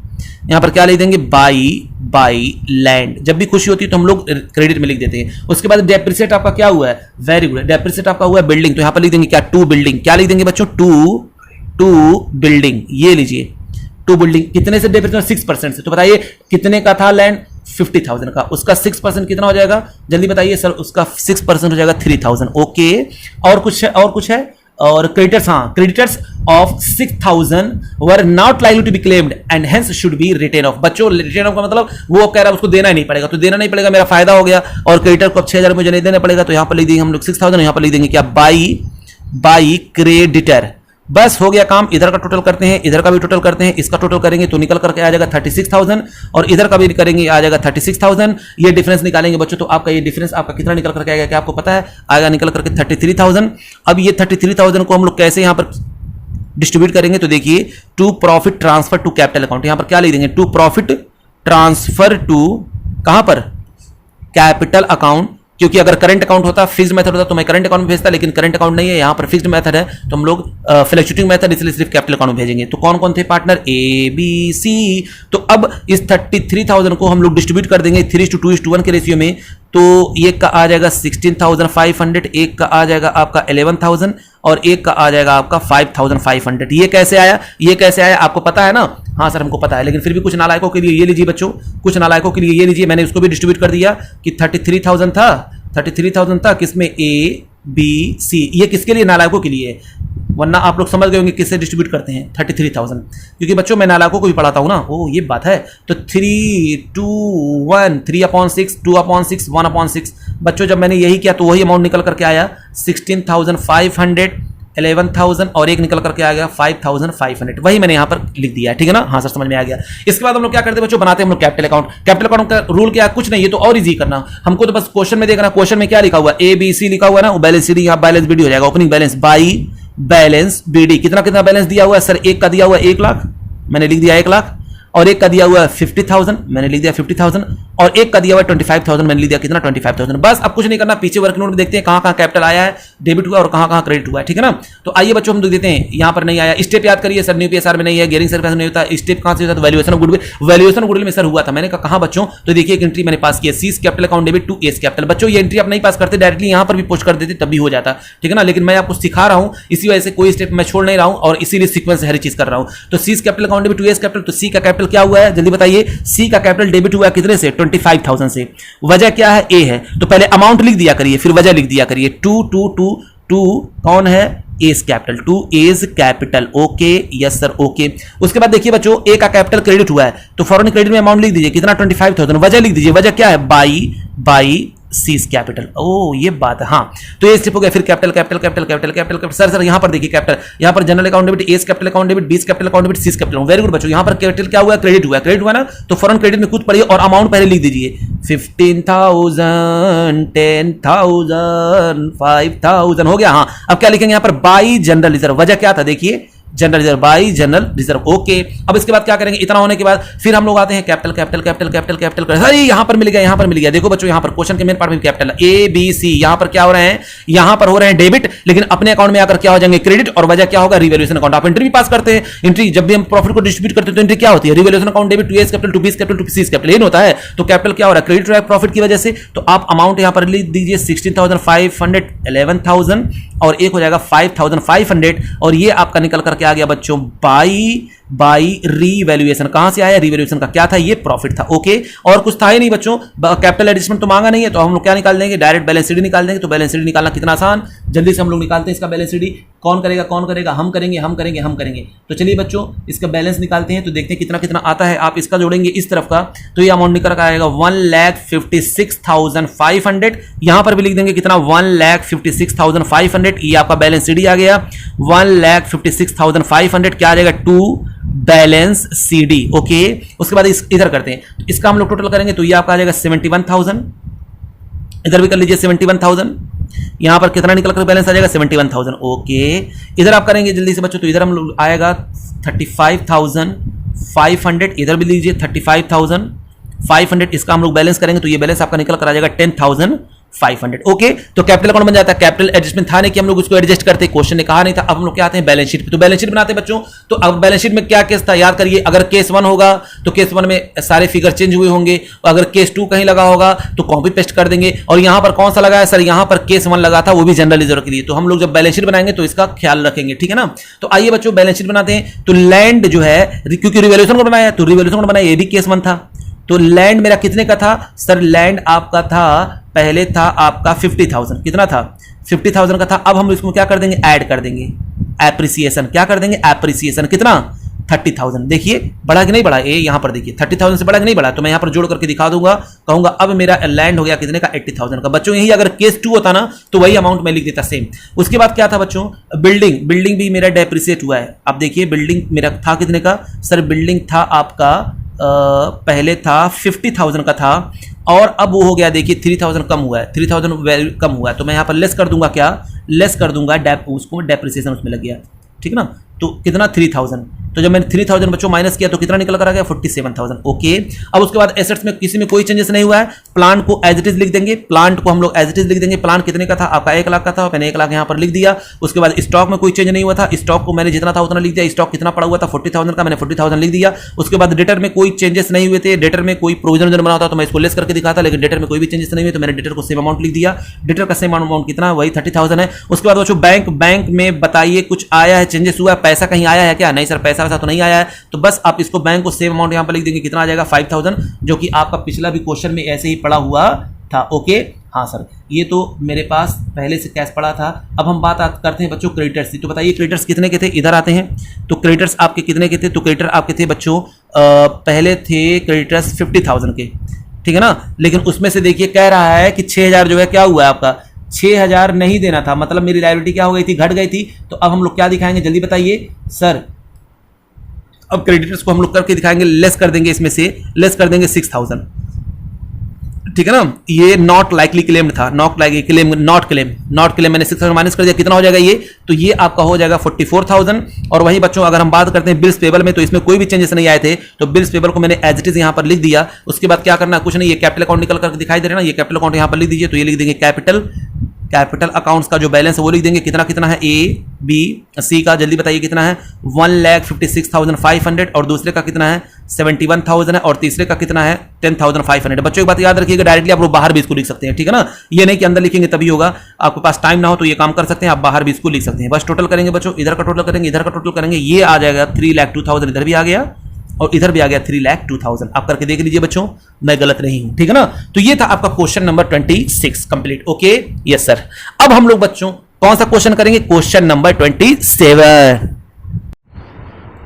यहां पर क्या लिख देंगे, बाई लैंड। जब भी खुशी होती है तो हम लोग क्रेडिट में लिख देते हैं। उसके बाद डेप्रिसिएट आपका क्या हुआ है, वेरी गुड, डेप्रिसिएट आपका हुआ है बिल्डिंग, तो यहां पर लिख देंगे क्या, 2 बिल्डिंग। क्या लिख देंगे बच्चों, 2 बिल्डिंग, ये लीजिए 2 बिल्डिंग। कितने से डेप्रिसिएट, 6% से। तो बताइए कितने का था लैंड, 50,000 का, उसका 6% कितना हो जाएगा, जल्दी बताइए सर। उसका 6% हो जाएगा 3,000। ओके, और कुछ है, और क्रेडिटर्स, हाँ creditors of 6,000 were not likely to be claimed and hence should be written off. बच्चों रिटेन ऑफ का मतलब वो कह रहा है उसको देना ही नहीं पड़ेगा, तो देना नहीं पड़ेगा, मेरा फायदा हो गया। और क्रेडिटर को 6,000 मुझे नहीं देना पड़ेगा, तो यहां पर लिख देंगे हम लोग 6,000, यहां पर लिख देंगे क्या, बाई क्रेडिटर, बस हो गया काम। इधर का टोटल करते हैं, इधर का भी टोटल करते हैं, इसका टोटल करेंगे तो निकल करके आ जाएगा 36,000 और इधर का भी करेंगे आ जाएगा 36,000। ये डिफरेंस निकालेंगे बच्चों तो आपका ये डिफरेंस आपका कितना निकल करके आएगा क्या आपको पता है? आएगा निकल करके 33,000। अब ये 33,000 को हम लोग कैसे यहां पर डिस्ट्रीब्यूट करेंगे तो देखिए to profit transfer to capital account, यहां पर क्या लिख देंगे? टू प्रॉफिट ट्रांसफर टू कहां पर? Capital account. क्योंकि अगर करंट अकाउंट होता, फिक्स्ड मेथड होता तो मैं करंट अकाउंट में भेजता, लेकिन करंट अकाउंट नहीं है, यहां पर फिक्स्ड मेथड है तो हम लोग फ्लक्चुएटिंग मेथड, इसलिए सिर्फ कैपिटल अकाउंट में भेजेंगे। तो कौन कौन थे पार्टनर? ए बी सी। तो अब इस 33,000 को हम लोग डिस्ट्रीब्यूट कर देंगे 3:2:1 के रेशियो में। तो एक का आ जाएगा 16,500, एक का आ जाएगा आपका 11,000 और एक का आ जाएगा आपका 5,500। ये कैसे आया? ये कैसे आया आपको पता है ना? हाँ सर हमको पता है, लेकिन फिर भी कुछ नालायकों के लिए ये लीजिए बच्चों, कुछ नालायकों के लिए ये लीजिए, मैंने उसको भी डिस्ट्रीब्यूट कर दिया कि 33,000 था, 33,000 था किसमें? A B C. ये किसके लिए? नालायकों के लिए। वरना आप लोग समझ गए होंगे किससे डिस्ट्रीब्यूट करते हैं 33,000, क्योंकि बच्चों मैं नालायकों को भी पढ़ाता हूं ना। ओ ये बात है। तो 3:2:1, 3/6, 2/6, 1/6। बच्चों जब मैंने यही किया तो वही अमाउंट निकल करके आया 16,500, 11,000 और एक निकल करके आ गया 5,500। वही मैंने यहां पर लिख दिया है, ठीक है ना? हाँ सर समझ में आ गया। इसके बाद हम लोग क्या करते हैं बच्चों? बनाते हैं हम लोग कैपिटल अकाउंट। कैपिटल अकाउंट का रूल क्या है? कुछ नहीं, ये तो और इजी करना। हमको तो बस क्वेश्चन में देखना, क्वेश्चन में क्या लिखा हुआ? ए बी सी लिखा हुआ है ना, बैलेंस शीट, यहाँ बैलेंस बीडी हो जाएगा। Opening balance by balance BD. कितना कितना बैलेंस दिया हुआ है सर? एक का दिया हुआ है 1 लाख, मैंने लिख दिया 1 लाख, और एक का दिया हुआ है 50,000, मैंने लिख दिया 50,000, और एक का दिया हुआ है 25,000, मैंने लिख दिया कितना? 25,000। बस अब कुछ नहीं करना, पीछे वर्क नोट में देखते हैं कहां कहां कैपिटल आया है, डेबिट हुआ और कहां कहां क्रेडिट हुआ है, ठीक है ना? तो आइए बच्चों हम देते हैं, यहां पर नहीं आया। स्टेप याद करिए सर, न्यू पीएसआर में नहीं है, गियरिंग सर्विस नहीं होता। स्टेप कहां से होता? Valuation of goodwill. Valuation of goodwill में सर हुआ था, मैंने कहा कहां बच्चों? तो देखिए एक एंट्री मैंने पास किया, C's capital account debit to A's capital. बच्चों ये एंट्री आप नहीं पास करते, डायरेक्टली यहां पर भी पोस्ट कर देते तब भी हो जाता, ठीक है ना? लेकिन मैं आपको सिखा रहा हूं, इसी वजह से कोई स्टेप मैं छोड़ नहीं रहा हूं और इसीलिए सीक्वेंस हर चीज कर रहा हूं। तो C's capital account debit to A's capital, तो सी का कैपिटल क्या हुआ है जल्दी बताइए? सी का कैपिटल डेबिट हुआ कितने से? 25,000 से। वजह क्या है? ए है, तो पहले अमाउंट लिख दिया करिए फिर वजह लिख दिया करिए। 2 कौन है? A's capital, 2 A's capital. Okay yes sir okay. उसके बाद देखिए बच्चों ए का कैपिटल क्रेडिट हुआ है तो फॉरेन क्रेडिट में अमाउंट लिख दीजिए कितना? 25,000। वजह लिख दीजिए, वजह क्या है? By seize capital. ओ ये बात है। हाँ तो ये स्टेप हो गया। फिर capital capital capital capital capital capital. Sir यहां पर देखिए कैपिटल, यहां पर general account debit, S capital account debit, बीस capital account debit, seize capital. Very good बच्चों। यहां पर कैपिटल क्या हुआ? क्रेडिट हुआ। क्रेडिट हुआ ना, तो फॉरेन क्रेडिट में कूद पड़िए और अमाउंट पहले लिख दीजिए 15,000, 10,000, 5,000 हो गया। हाँ अब क्या लिखेंगे यहां पर? By general reserve. वजह क्या था? देखिए general reserve, by general reserve. Okay अब इसके बाद क्या करेंगे? इतना होने के बाद फिर हम लोग आते हैं capital capital capital capital capital. अरे यहां पर मिल गया, यहां पर मिल गया। देखो बच्चों यहां पर क्वेश्चन के मेन पार्ट में कैपिटल ए बी सी, यहां पर क्या हो रहे हैं? यहां पर हो रहे हैं डेबिट, लेकिन अपने अकाउंट में आकर क्या हो जाएंगे? क्रेडिट। और वजह क्या होगा? Revaluation account. आप एंट्री भी पास करते हैं, एंट्री जब भी हम प्रॉफिट को डिस्ट्रीब्यूट करते हैं तो एंट्री क्या होती है? Revaluation account debit to A's capital to B's capital to C's capital, ये होता है। तो कैपिटल क्या हो रहा है? क्रेडिट हो रहा है प्रॉफिट की वजह से। तो आप अमाउंट यहां पर लिख दीजिए 16,500, 11,000 और एक हो जाएगा 5,500 और ये आपका निकल करके आ गया बच्चों बाई रीवैल्यूएशन। कहां से आया? रीवैल्यूएशन का क्या था? ये प्रॉफिट था। ओके और कुछ था ही नहीं बच्चों, कैपिटल एडजस्टमेंट तो मांगा नहीं है, तो हम लोग क्या निकाल देंगे? डायरेक्ट बैलेंस शीट निकाल देंगे। तो बैलेंस शीट निकालना कितना आसान, जल्दी से हम लोग निकालते हैं इसका बैलेंस शीट। कौन करेगा? कौन करेगा? हम करेंगे हम करेंगे हम करेंगे। तो चलिए बच्चों इसका बैलेंस निकालते हैं, तो देखते हैं कितना कितना आता है। आप इसका जोड़ेंगे इस तरफ का तो ये अमाउंट निकल कर आएगा 1,56,500। यहां पर भी लिख देंगे कितना? 1,56,500। ये आपका बैलेंस शीट आ गया 1,56,500। क्या आ जाएगा? To balance CD. ओके उसके बाद इधर करते हैं, तो इसका हम लोग टोटल करेंगे तो ये आपका आ जाएगा 71,000। इधर भी कर लीजिए 71,000। यहां पर कितना निकल कर बैलेंस आ जाएगा? 71,000। ओके इधर आप करेंगे जल्दी से बच्चों, तो इधर हम लोग आएगा 35,500। इधर भी लीजिए 35,500। इसका हम लोग बैलेंस करेंगे तो ये बैलेंस आपका निकल कर आ जाएगा 10,500। ओके तो कैपिटल अकाउंट बन जाता है। कैपिटल एडजस्टमेंट था नहीं कि हम लोग उसको एडजस्ट करते, क्वेश्चन ने कहा नहीं था। अब हम लोग क्या आते हैं? बैलेंस शीट पे। तो बैलेंस शीट बनाते हैं बच्चों। तो अब बैलेंस शीट में क्या केस था याद करिए। अगर केस 1 होगा तो केस 1 में सारे फिगर चेंज हुए होंगे, अगर केस 2 कहीं लगा होगा तो कॉपी पेस्ट कर देंगे। और यहां पर कौन सा लगा है सर? यहां पर केस 1 लगा था, वो भी जनरल रिजर्व के लिए। तो हम लोग जब बैलेंस शीट बनाएंगे तो इसका ख्याल रखेंगे, ठीक है ना? तो आइए बच्चों बैलेंस शीट बनाते हैं। तो लैंड जो है, क्योंकि रिवैल्यूएशन को बनाया तो रिवैल्यूएशन को बनाया, ये भी केस 1 था। तो लैंड मेरा कितने का था सर? लैंड आपका था पहले था आपका 50,000। कितना था? 50,000 का था। अब हम इसको क्या कर देंगे? ऐड कर देंगे एप्रिसिएशन। क्या कर देंगे? एप्रिसिएशन। कितना? 30,000। देखिए बढ़ा कि नहीं बढ़ा, ये यहाँ पर देखिए 30,000 से बढ़ा कि नहीं बढ़ा, तो मैं यहाँ पर जोड़ करके दिखा दूंगा, कहूंगा अब मेरा लैंड हो गया कितने का, 80,000 का। बच्चों यही अगर केस 2 होता ना तो वही अमाउंट मैं लिख देता सेम। उसके बाद क्या था बच्चों, बिल्डिंग भी मेरा डेप्रिसिएट हुआ है। अब देखिए बिल्डिंग मेरा था कितने का सर, बिल्डिंग था आपका पहले था 50,000 का था, और अब वो हो गया देखिए 3,000 कम हुआ है, 3,000 वैल्यू कम हुआ है, तो मैं यहाँ पर लेस कर दूंगा, क्या लेस कर दूंगा, उसको डेप्रिसिएशन उसमें लग गया, ठीक है ना। तो कितना 3,000, तो जब मैंने 3,000 बच्चों माइनस किया तो कितना निकल कर आ गया 47,000। ओके, अब उसके बाद एसेट्स में किसी में कोई चेंजेस नहीं हुआ है, प्लांट को एज इट इज लिख देंगे, प्लांट को हम लोग एज इट इज लिख देंगे। प्लांट कितने का था आपका 1 लाख का था, मैंने 1 लाख यहाँ पर लिख दिया। उसके बाद स्टॉक में कोई चेंज नहीं हुआ था, स्टॉक को मैंने जितना था उतना लिख दिया। स्टॉक कितना पड़ा हुआ था 40,000 का, मैंने 40,000 लिख दिया। उसके बाद डेटर में कोई चेंजेस नहीं हुए थे, डेटर में कोई प्रोविजन बना होता तो मैं इसको लेस करके दिखाता, लेकिन डेटर में कोई भी चेंजेस नहीं हुए तो मैंने डेटर को सेम अमाउंट लिख दिया। डेटर का सेम अमाउंट कितना, वही 30,000 है। उसके बाद बच्चों बैंक में बताइए कुछ आया है, चेंजेस हुआ है, पैसा कहीं आया है क्या, नहीं सर पैसा वैसा तो नहीं आया है, तो बस आप इसको बैंक को सेम अमाउंट यहां पर लिख देंगे, कितना आ जाएगा 5,000, जो कि आपका पिछला भी क्वेश्चन में ऐसे ही पड़ा हुआ था। ओके हाँ सर, ये तो मेरे पास पहले से कैश पड़ा था। अब हम बात करते हैं बच्चों क्रेडिटर्स की, तो बताइए क्रेडिटर्स कितने के थे, इधर आते हैं। तो क्रेडिटर्स आपके कितने के थे, तो क्रेडिटर आपके थे बच्चों पहले थे क्रेडिटर्स 50,000 के, ठीक है ना। लेकिन उसमें से देखिए कह रहा है कि 6,000 जो है क्या हुआ है आपका, 6,000 नहीं देना था, मतलब मेरी लायबिलिटी क्या हो गई थी, घट गई थी। तो अब हम लोग क्या दिखाएंगे जल्दी बताइए सर, अब क्रेडिटर्स को हम लोग करके दिखाएंगे, लेस कर देंगे, इसमें से लेस कर देंगे 6,000, ठीक है ना। ये नॉट लाइकली क्लेम था, नॉट क्लेम मैंने 6,000 माइनस कर दिया, कितना हो जाएगा ये, तो ये आपका हो जाएगा 44,000। और वही बच्चों अगर हम बात करते हैं बिल्स पेबल में, तो इसमें कोई भी चेंजेस नहीं आए थे, तो बिल्स पेबल को मैंने एज इट इज यहां पर लिख दिया। उसके बाद क्या करना, कुछ नहीं, ये कैपिटल अकाउंट निकल कर दिखाई दे रहा है ना, ये कैपिटल अकाउंट यहां पर लिख दीजिए, तो ये लिख देंगे कैपिटल अकाउंट्स का जो बैलेंस है वो लिख देंगे, कितना है ए बी सी का, जल्दी बताइए कितना है 1,56,500, और दूसरे का कितना है 71,000 है, और तीसरे का कितना है 10,500। बच्चों एक बात याद रखिएगा, डायरेक्टली आप लोग बाहर भी इसको लिख सकते हैं, ठीक है ना, ये नहीं कि अंदर लिखेंगे तभी होगा, आपके पास टाइम ना हो तो ये काम कर सकते हैं, आप बाहर भी इसको लिख सकते हैं। बस टोटल करेंगे बच्चों, इधर का टोटल करेंगे, इधर का टोटल करेंगे, ये आ जाएगा 3,02,000, इधर भी आ गया और इधर भी आ गया 3,02,000। आप करके देख लीजिए बच्चों, मैं गलत नहीं हूं, ठीक है ना। तो ये था आपका question number 26 complete. Okay yes sir. अब हम लोग बच्चों कौन सा क्वेश्चन करेंगे, क्वेश्चन नंबर 27।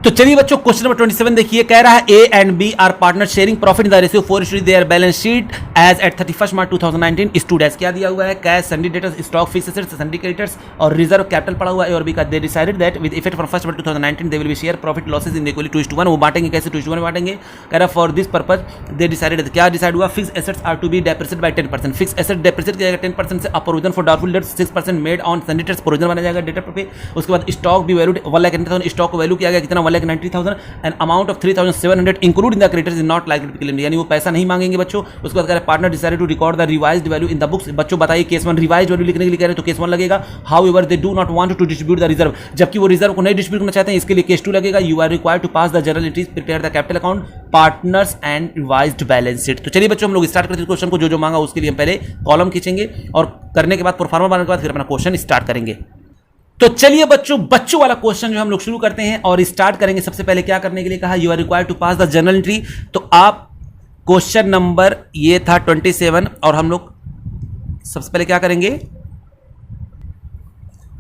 तो चलिए बच्चों क्वेश्चन नंबर 27 देखिए, कह रहा है A and B are partner sharing profit in the ratio 4:3 their balance sheet as at 31 March 2019 stood as, क्या दिया हुआ है, cash, sundry debtors, stock, fixed assets, sundry creditors और रिजर्व कैपिटल पड़ा हुआ है। और बी का they decided that with effect from 1 April 2019 they will be share profit losses in equally 2:1। वो बांटेंगे कैसे, 2:1 में बांटेंगे। कह रहा for this purpose they decided, क्या डिसाइड हुआ, fixed assets are to be depreciated by 10%, fixed asset depreciate किया जाएगा 10% से, a provision for doubtful debts 6% made on sundry debts, provision बना जाएगा डेटर पे। उसके बाद स्टॉक भी वैल्यूड 1,90,000, स्टॉक को वैल्यू किया गया कितना 1,90,000 and amount of 3,700 include in the creditors is not likely to be claimed, यानी वो पैसा नहीं मांगेंगे बच्चों। उसके बाद कह रहा है partner decided to record the revised value in the books. बच्चों बताइए केस 1 रिवाइज्ड वैल्यू लिखने के लिए कह रहे हैं तो केस 1 लगेगा। However they do not want to distribute the reserve, जबकि वो रिजर्व को नहीं डिस्ट्रीब्यूट करना चाहते हैं, इसके लिए केस 2 लगेगा। You are required to pass the journal entries, prepare the capital account, partners and revised balance sheet. तो चलिए बच्चों हम लोग स्टार्ट करते हैं क्वेश्चन को, जो मांगा उसके लिए हम पहले कॉलम खींचेंगे और करने के बाद प्रोफार्मा बनाने के बाद फिर अपना क्वेश्चन स्टार्ट करेंगे। तो चलिए बच्चों वाला क्वेश्चन जो हम लोग शुरू करते हैं और स्टार्ट करेंगे। सबसे पहले क्या करने के लिए कहा, you are required to pass the journal entry. तो आप क्वेश्चन नंबर ये था 27 और हम लोग सबसे पहले क्या करेंगे,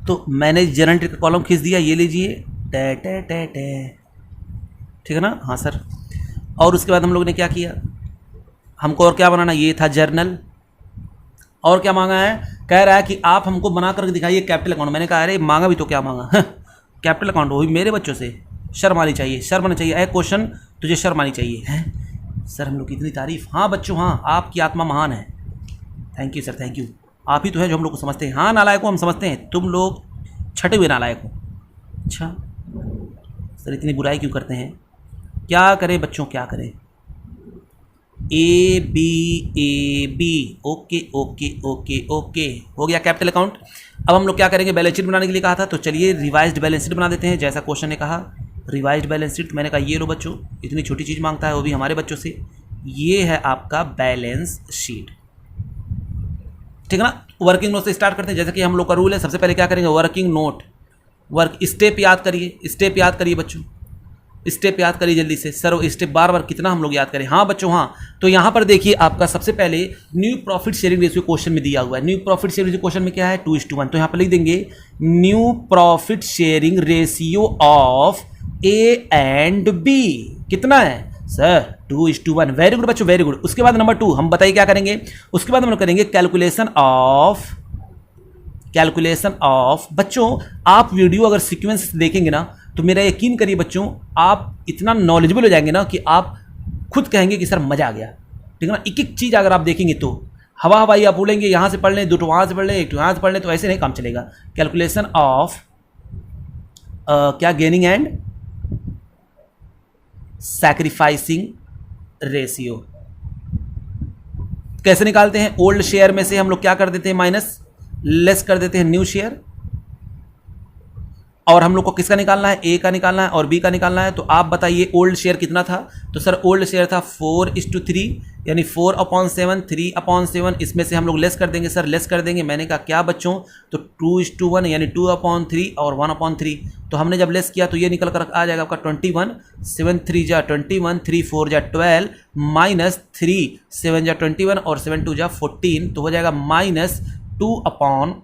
तो मैंने जर्नल एंट्री का कॉलम खींच दिया, ये लीजिए ठीक है ना, हाँ सर। और उसके बाद हम लोग ने क्या किया, हमको और क्या बनाना, ये था जर्नल। और क्या मांगा है, कह रहा है कि आप हमको बना करके दिखाइए कैपिटल अकाउंट। मैंने कहा अरे मांगा भी तो क्या मांगा, कैपिटल अकाउंट, वो भी मेरे बच्चों से, शर्म आनी चाहिए, शर्म आनी चाहिए। क्वेश्चन तुझे शर्म आनी चाहिए है सर, हम लोग की इतनी तारीफ। हाँ बच्चों हाँ, आपकी आत्मा महान है, thank you sir, thank you. आप ही तो है जो हम लोग को समझते हैं। हाँ नालायक को हम समझते हैं, तुम लोग छठे हुए नालायक हो। अच्छा सर इतनी बुराई क्यों करते हैं, क्या करें बच्चों क्या करें। A B okay okay okay okay हो गया कैपिटल अकाउंट। अब हम लोग क्या करेंगे, बैलेंस शीट बनाने के लिए कहा था, तो चलिए रिवाइज्ड बैलेंस शीट बना देते हैं जैसा क्वेश्चन ने कहा। रिवाइज्ड बैलेंस शीट, मैंने कहा ये लो बच्चों, इतनी छोटी चीज़ मांगता है वो भी हमारे बच्चों से। ये है आपका बैलेंस शीट, ठीक है ना। वर्किंग नोट से स्टार्ट करते हैं, जैसे कि हम लोग का रूल है। सबसे पहले क्या करेंगे, वर्किंग नोट, स्टेप याद करिए, स्टेप याद करिए बच्चों, स्टेप याद करिए जल्दी से। सर स्टेप बार बार कितना हम लोग याद करें। हाँ बच्चों हाँ, तो यहाँ पर देखिए आपका सबसे पहले new profit sharing ratio question में दिया हुआ है। New profit sharing ratio question में क्या है 2:1, तो यहाँ पर लिख देंगे new profit sharing ratio of A and B कितना है सर 2:1। वेरी गुड बच्चों, वेरी गुड। उसके बाद नंबर 2 हम बताइए क्या करेंगे, उसके बाद हम लोग करेंगे कैलकुलेशन ऑफ बच्चों। आप वीडियो अगर सीक्वेंस देखेंगे ना तो मेरा यकीन करिए बच्चों, आप इतना नॉलेजेबल हो जाएंगे ना कि आप खुद कहेंगे कि सर मजा आ गया। ठीक है ना, एक एक चीज अगर आप देखेंगे तो हवाई आप बोलेंगे यहां से पढ़ लें, 2 वहां से पढ़ लें, 1 यहां से पढ़ लें, तो ऐसे नहीं काम चलेगा। कैलकुलेशन ऑफ क्या गेनिंग एंड सैक्रिफाइसिंग रेशियो कैसे निकालते हैं? ओल्ड शेयर में से हम लोग क्या कर देते हैं, माइनस लेस कर देते हैं न्यू शेयर, और हम लोग को किसका निकालना है, ए का निकालना है और बी का निकालना है। तो आप बताइए ओल्ड शेयर कितना था? तो सर ओल्ड शेयर था 4:3, यानी 4/7, 3/7। इसमें से हम लोग लेस कर देंगे, सर लेस कर देंगे। मैंने कहा क्या बच्चों, तो 2:1 यानी 2/3 और 1/3। तो हमने जब लेस किया तो ये निकल कर आ जाएगा आपका 21, 7 3 जा 21, 3 4 जा 12, माइनस 3 7 जा 21 और 7 2 जा 14। तो हो जाएगा माइनस 2/21।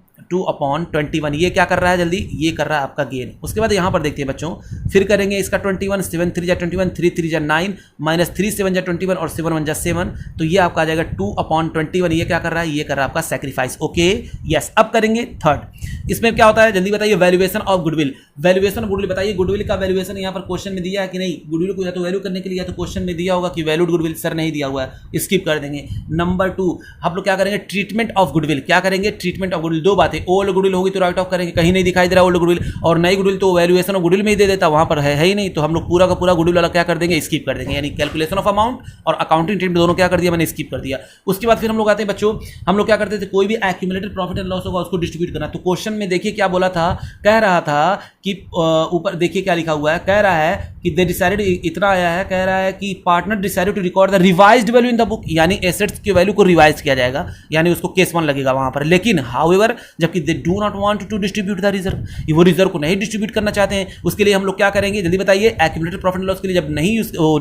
ये क्या कर रहा है जल्दी, ये कर रहा है आपका गेन। उसके बाद यहां पर देखते हैं बच्चों, फिर करेंगे इसका 21, 7 3 जा 21, 3 3 जा 9, माइनस 3 7 जा 21 और 7 1 जा 7। तो ये आपका आ जाएगा 2/21। ये क्या कर रहा है, ये कर रहा है आपका सैक्रिफाइस। Okay yes. अब करेंगे थर्ड। इसमें क्या होता है जल्दी बताइए, valuation of goodwill. Valuation of goodwill बताइए, गुडविल का वैल्यूएशन यहाँ पर क्वेश्चन में दिया है कि नहीं? गुडविल को या तो वैल्यू करने के लिए या तो क्वेश्चन में दिया होगा कि वैल्यूड गुडविल, सर नहीं दिया हुआ है, स्किप कर देंगे। नंबर 2 हम लोग क्या करेंगे, ट्रीटमेंट ऑफ गुडविल। क्या करेंगे, ट्रीटमेंट ऑफ गुडविल। दो बातें, ओल्ड गुडविल होगी तो राइट ऑफ करेंगे, कहीं नहीं दिखाई दे रहा ओल्ड गुडविल, और नई गुडविल तो वैल्यूएशन ऑफ गुडविल में ही दे देता, वहां पर है ही नहीं। तो हम लोग पूरा का पूरा गुडविल वाला क्या कर देंगे, स्किप कर देंगे। यानी कैलकुलेशन ऑफ अमाउंट और अकाउंटिंग ट्रीटमेंट दोनों क्या कर दिया, मैंने स्किप कर दिया। उसके बाद फिर हम लोग आते हैं बच्चों, हम लोग क्या करते थे, कोई भी एक्यूमुलेटेड प्रॉफिट एंड लॉस होगा उसको डिस्ट्रीब्यूट करना। तो क्वेश्चन में देखिए क्या बोला था, कह रहा था कि ऊपर देखिए क्या लिखा हुआ है, कह रहा है कि दे डिसाइडेड, इतना आया है, कह रहा है कि partner decided to record the revised value in the book, यानी एसेट्स की वैल्यू को रिवाइज किया जाएगा, यानी उसको केस 1 लगेगा वहां पर। लेकिन हाउएवर जबकि they do not want to distribute the reserve, वो रिजर्व को नहीं डिस्ट्रीब्यूट करना चाहते हैं, उसके लिए हम लोग क्या करेंगे जल्दी बताइए। एक्यूमुलेटेड प्रॉफिट एंड लॉस के लिए जब नहीं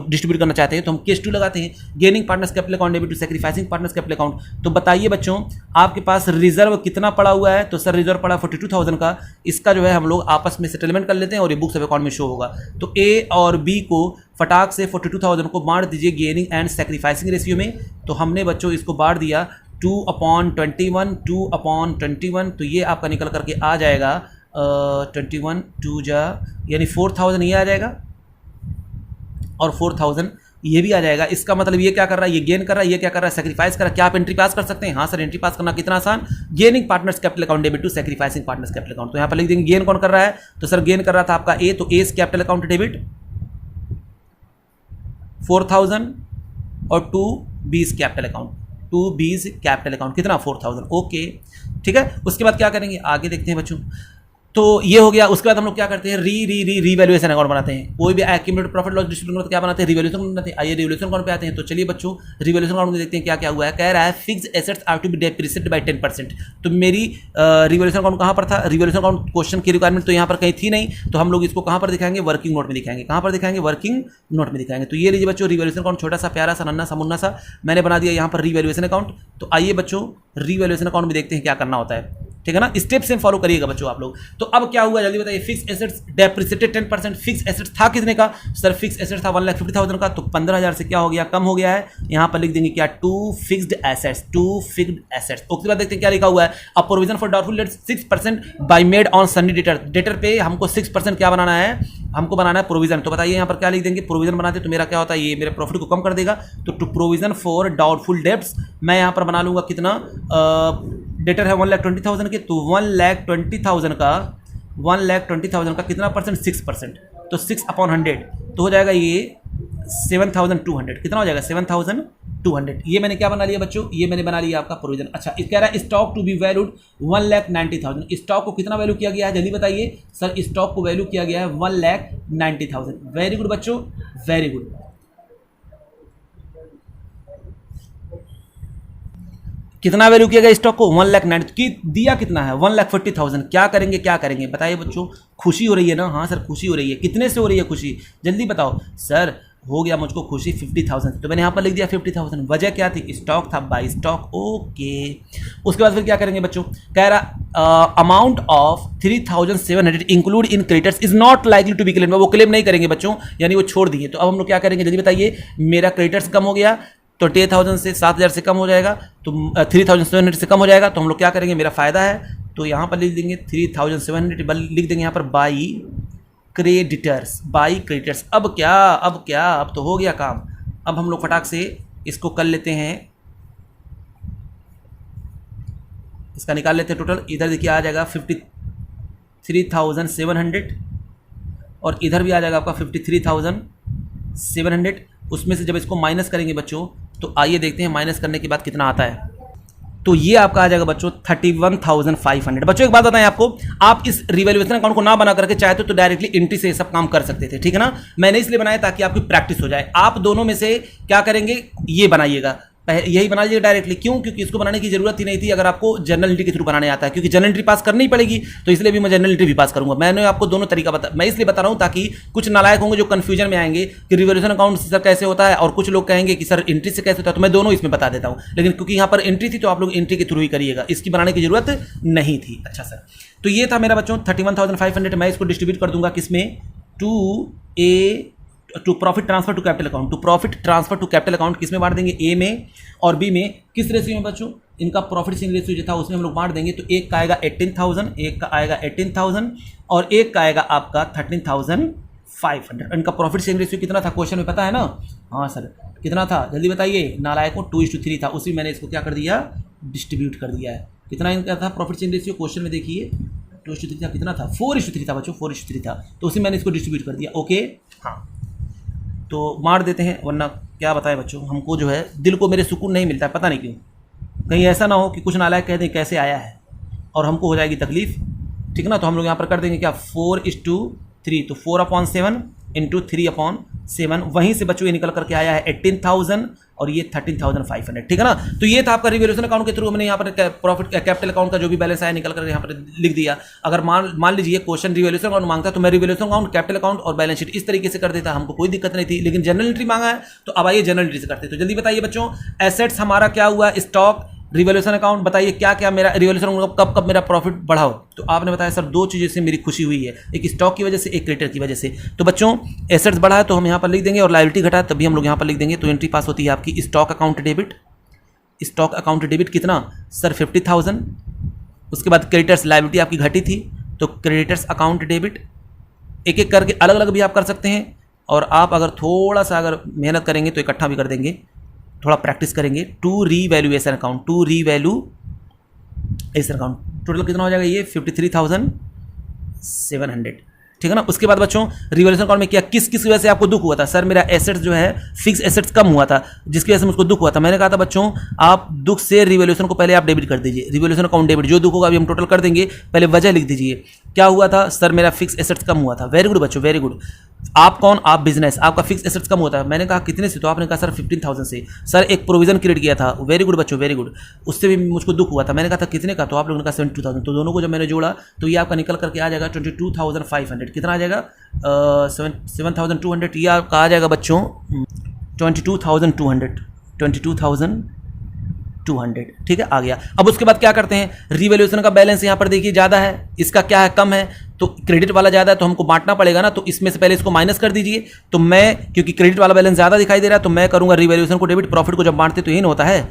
डिस्ट्रीब्यूट करना चाहते हैं तो हम केस 2 लगाते हैं, gaining partners capital account debit to sacrificing partners capital account. तो बताइए बच्चों आपके पास रिजर्व कितना पड़ा हुआ है? तो सर रिजर्व पड़ा 42,000 का। इसका जो है हम लोग आपस में सेटलमेंट कर लेते हैं और ये बुक्स ऑफ अकाउंट में शो होगा। तो ए और बी को फटाक से 42,000 को बांट दीजिए गेनिंग एंड सैक्रिफाइसिंग रेशियो में। तो हमने बच्चों इसको बांट दिया 2/21। तो ये आपका निकल करके आ जाएगा 21 2 जा यानी 4,000 ये आ जाएगा और 4,000 ये भी आ जाएगा। इसका मतलब ये क्या कर रहा है, ये गेन कर रहा है, ये क्या कर रहा है, सैक्रिफाइस कर रहा है। क्या आप एंट्री पास कर सकते हैं? हाँ सर, एंट्री पास करना कितना आसान, gaining partners capital account debit to sacrificing partners capital account. तो यहाँ पर लिख देंगे गेन कौन कर रहा है, तो सर गेन कर रहा था आपका ए, तो एस कैपिटल अकाउंट डेबिट 4,000 और 2B's capital account, 2B's capital account कितना 4,000। ओके ठीक है। उसके बाद क्या करेंगे, आगे देखते हैं बच्चों। तो ये हो गया। उसके बाद हम लोग क्या करते हैं, रीवैल्यूएशन अकाउंट बनाते हैं। कोई भी एक्यूमुलेटेड प्रॉफिट लॉस डिस्ट्रीब्यूशन में क्या बनाते हैं, रिवैल्यूएशन अकाउंट बनाते हैं। आइए रिवैल्यूएशन अकाउंट पे आते हैं। तो चलिए बच्चों रिवैल्यूएशन अकाउंट में देखते हैं क्या क्या हुआ है। कह रहा है fixed assets are to be depreciated by 10%। तो मेरी रिवैल्यूएशन अकाउंट कहाँ पर था, रिवैल्यूएशन अकाउंट क्वेश्चन की रिक्वायरमेंट तो यहाँ पर कहीं थी नहीं, तो हम लोग इसको कहाँ पर दिखाएंगे, वर्किंग नोट में दिखाएंगे। कहाँ पर दिखाएंगे, वर्किंग नोट में दिखाएंगे। तो ये लीजिए बच्चों रिवैल्यूएशन अकाउंट, छोटा सा प्यारा सा नन्ना सा मुन्ना सा मैंने बना दिया यहाँ पर रिवैल्यूएशन अकाउंट। तो आइए बच्चों रिवैल्यूएशन अकाउंट में देखते हैं क्या करना होता है। ठीक है ना, स्टेप से फॉलो करिएगा बच्चों आप लोग। तो अब क्या हुआ जल्दी बताइए, fix assets depreciated 10%। Fix assets था कितने का, सर फिक्स एसेट्स था 1,50,000 का। तो 15,000 से क्या हो गया, कम हो गया है। यहाँ पर लिख देंगे क्या, टू फिक्स्ड एसेट्स। उसके बाद देखते हैं क्या लिखा हुआ है, a provision for doubtful debts 6% by made on sundry debtor. Debtor पे हमको 6% क्या बनाना है, हमको बनाना है प्रोविजन। तो बताइए यहाँ पर क्या लिख देंगे, प्रोविजन बनाते तो मेरा क्या होता है, ये मेरे प्रॉफिट को कम कर देगा। तो to provision for doubtful debts मैं यहाँ पर बना लूंगा कितना, डेटर है 1,20,000 के, तो 1,20,000 का कितना परसेंट, 6%। तो 6/100 तो हो जाएगा ये 7,200। कितना हो जाएगा, 7,200। ये मैंने क्या बना लिया बच्चों, ये मैंने बना लिया आपका प्रोविजन। अच्छा कह रहा है stock to be valued 1,90,000। Stock को कितना वैल्यू किया गया है जल्दी बताइए, सर स्टॉक को वैल्यू किया गया है 1,90,000। वेरी गुड बच्चों, वेरी गुड। कितना वैल्यू किया गया स्टॉक को, 1,90,000 की दिया कितना है, 1,40,000। क्या करेंगे, क्या करेंगे बताइए बच्चों। खुशी हो रही है ना, हाँ सर खुशी हो रही है। कितने से हो रही है खुशी, जल्दी बताओ सर। हो गया मुझको खुशी 50,000, तो मैंने यहाँ पर लिख दिया 50,000। वजह क्या थी? स्टॉक था, बाई स्टॉक। ओके, उसके बाद फिर क्या करेंगे बच्चों? कह रहा amount of 3,700 include in creditors is not likely to be claim. वो क्लेम नहीं करेंगे बच्चों, यानी वो छोड़ दिए। तो अब हम लोग क्या करेंगे जल्दी बताइए? मेरा क्रेडिटर्स कम हो गया तो 10,000 से 7,000 से कम हो जाएगा, तो 3,700 से कम हो जाएगा, तो हम लोग क्या करेंगे? मेरा फायदा है तो यहाँ पर लिख देंगे 3,700, लिख देंगे यहाँ पर बाई क्रेडिटर्स, बाई क्रेडिटर्स। अब क्या, तो हो गया काम। अब हम लोग फटाक से इसको कर लेते हैं, इसका निकाल लेते हैं टोटल। इधर देखिए आ जाएगा 53,700 और इधर भी आ जाएगा आपका 53,700। उसमें से जब इसको माइनस करेंगे बच्चों, तो आइए देखते हैं माइनस करने के बाद कितना आता है। तो ये आपका आ जाएगा बच्चों 31,500। बच्चों एक बात बताएं आपको, आप इस रिवैल्यूएशन अकाउंट को ना बना करके चाहते तो डायरेक्टली एंट्री से ये सब काम कर सकते थे, ठीक है ना। मैंने इसलिए बनाया ताकि आपकी प्रैक्टिस हो जाए। आप दोनों में से क्या करेंगे? ये बनाइएगा, यही बना लीजिए डायरेक्टली। क्यों? क्योंकि इसको बनाने की जरूरत ही नहीं थी अगर आपको जर्नल एंट्री के थ्रू बनाने आता है, क्योंकि जर्नल एंट्री पास करनी पड़ेगी, तो इसलिए भी मैं जर्नल एंट्री भी पास करूंगा। मैंने आपको दोनों तरीका मैं इसलिए बता रहा हूं ताकि कुछ नालायक होंगे जो कंफ्यूजन में आएंगे कि रिवैल्यूएशन अकाउंट सर कैसे होता है, और कुछ लोग कहेंगे कि सर एंट्री से कैसे होता है। तो मैं दोनों इसमें बता देता हूं, लेकिन क्योंकि यहाँ पर एंट्री थी तो आप लोग एंट्री के थ्रू ही करिएगा, इसकी बनाने की जरूरत नहीं थी। अच्छा सर, तो ये था मेरा बच्चों 31,500। मैं इसको डिस्ट्रीब्यूट कर दूंगा किसमें? To profit transfer to capital account. To profit transfer to capital account किसमें बांट देंगे? ए में और बी में। किस रेशियो में बच्चों? इनका प्रॉफिट शेयरिंग रेशियो जो था उसमें हम लोग बांट देंगे। तो एक का आएगा 18,000, एक का आएगा 18,000 और एक का आएगा आपका 13,500। इनका प्रॉफिट शेयरिंग रेशियो कितना था? क्वेश्चन में पता है ना? हाँ सर, कितना था जल्दी बताइए? नालायकों 2:3 था। उसी मैंने इसको क्या कर दिया? डिस्ट्रीब्यूट कर दिया है। कितना इनका था प्रॉफिट शेयरिंग रेशियो? क्वेश्चन में देखिए 2:3 था। कितना था? 4:3 था बच्चों, 4:3 था। तो उसी मैंने इसको डिस्ट्रीब्यूट कर दिया। ओके, हाँ, तो मार देते हैं, वरना क्या बताएं बच्चों, हमको जो है दिल को मेरे सुकून नहीं मिलता है, पता नहीं क्यों। कहीं ऐसा ना हो कि कुछ नालायक कह दें कैसे आया है और हमको हो जाएगी तकलीफ, ठीक है ना। तो हम लोग यहाँ पर कर देंगे क्या? 4:3, तो 4/7 इंटू 3/7। वहीं से बच्चों ये निकल करके आया है 18,000 और ये 13,500, ठीक है ना। तो ये था आपका रिवैल्यूएशन अकाउंट के थ्रू हमने यहाँ पर प्रॉफिट कैपिटल अकाउंट का जो भी बैलेंस आया निकल कर यहाँ पर लिख दिया। अगर मान लीजिए क्वेश्चन रिवैल्यूएशन अकाउंट मांगता तो मैं रिवैल्यूएशन अकाउंट, कैपिटल अकाउंट और बैलेंस शीट इस तरीके से कर देता, हमको कोई दिक्कत नहीं थी। लेकिन जनरल एंट्री मांगा है तो अब आइए जनरल एंट्री से करते। तो जल्दी बताइए बच्चों, एसेट्स हमारा क्या हुआ? Stock, revaluation account. बताइए क्या क्या मेरा रिवैल्यूएशन कब मेरा प्रॉफिट बढ़ा हो? तो आपने बताया सर दो चीज़ों से मेरी खुशी हुई है, एक स्टॉक की वजह से, एक क्रेडिटर की वजह से। तो बच्चों एसेट्स बढ़ा है तो हम यहाँ पर लिख देंगे, और लायबिलिटी घटा है तभी हम लोग यहाँ पर लिख देंगे। तो एंट्री पास होती है आपकी stock account debit. Stock account debit कितना सर? 50,000। उसके बाद क्रेडिटर्स लायबिलिटी आपकी घटी थी तो क्रेडिटर्स अकाउंट डेबिट। एक एक करके अलग अलग भी आप कर सकते हैं, और आप अगर थोड़ा सा अगर मेहनत करेंगे तो इकट्ठा भी कर देंगे, थोड़ा प्रैक्टिस करेंगे। To revaluation account, to revaluation account total कितना हो जाएगा? ये 53,700, ठीक है ना। उसके बाद बच्चों रिवैल्यूएशन अकाउंट में क्या किस किस वजह से आपको दुख हुआ था? सर मेरा एसेट्स जो है फिक्स एसेट्स कम हुआ था, जिसकी वजह से मुझको दुख हुआ था। मैंने कहा था बच्चों आप दुख से रिवैल्यूएशन को पहले आप डेबिट कर दीजिए, रिवैल्यूएशन अकाउंट डेबिट। जो दुख होगा अभी हम टोटल कर देंगे, पहले वजह लिख दीजिए। क्या हुआ था? सर मेरा फिक्स एसेट्स कम हुआ था। वेरी गुड बच्चों, वेरी गुड। आप कौन? आप बिजनेस, आपका फिक्स एसेट्स कम होता है। मैंने कहा कितने से? तो आपने कहा सर 15,000 से। सर एक प्रोविजन क्रिएट किया था। वेरी गुड बच्चों, वेरी गुड। उससे भी मुझको दुख हुआ था। मैंने कहा था कितने का? तो आप लोगों ने कहा 72,000। तो दोनों को जब मैंने जोड़ा तो ये आपका निकल करके आ जाएगा 22,500। कितना आ जाएगा? 7,200। ये आपका आ जाएगा बच्चों 22,200, 22,200, ठीक है, आ गया। अब उसके बाद क्या करते हैं? रिवैल्यूएशन का बैलेंस यहाँ पर देखिए ज़्यादा है, इसका क्या है? कम है। तो क्रेडिट वाला ज़्यादा है तो हमको बांटना पड़ेगा ना, तो इसमें से पहले इसको माइनस कर दीजिए। तो मैं, क्योंकि क्रेडिट वाला बैलेंस ज़्यादा दिखाई दे रहा है, तो मैं करूँगा रिवैल्यूएशन को डेबिट। प्रॉफिट को जब बांटते तो यही ना होता है।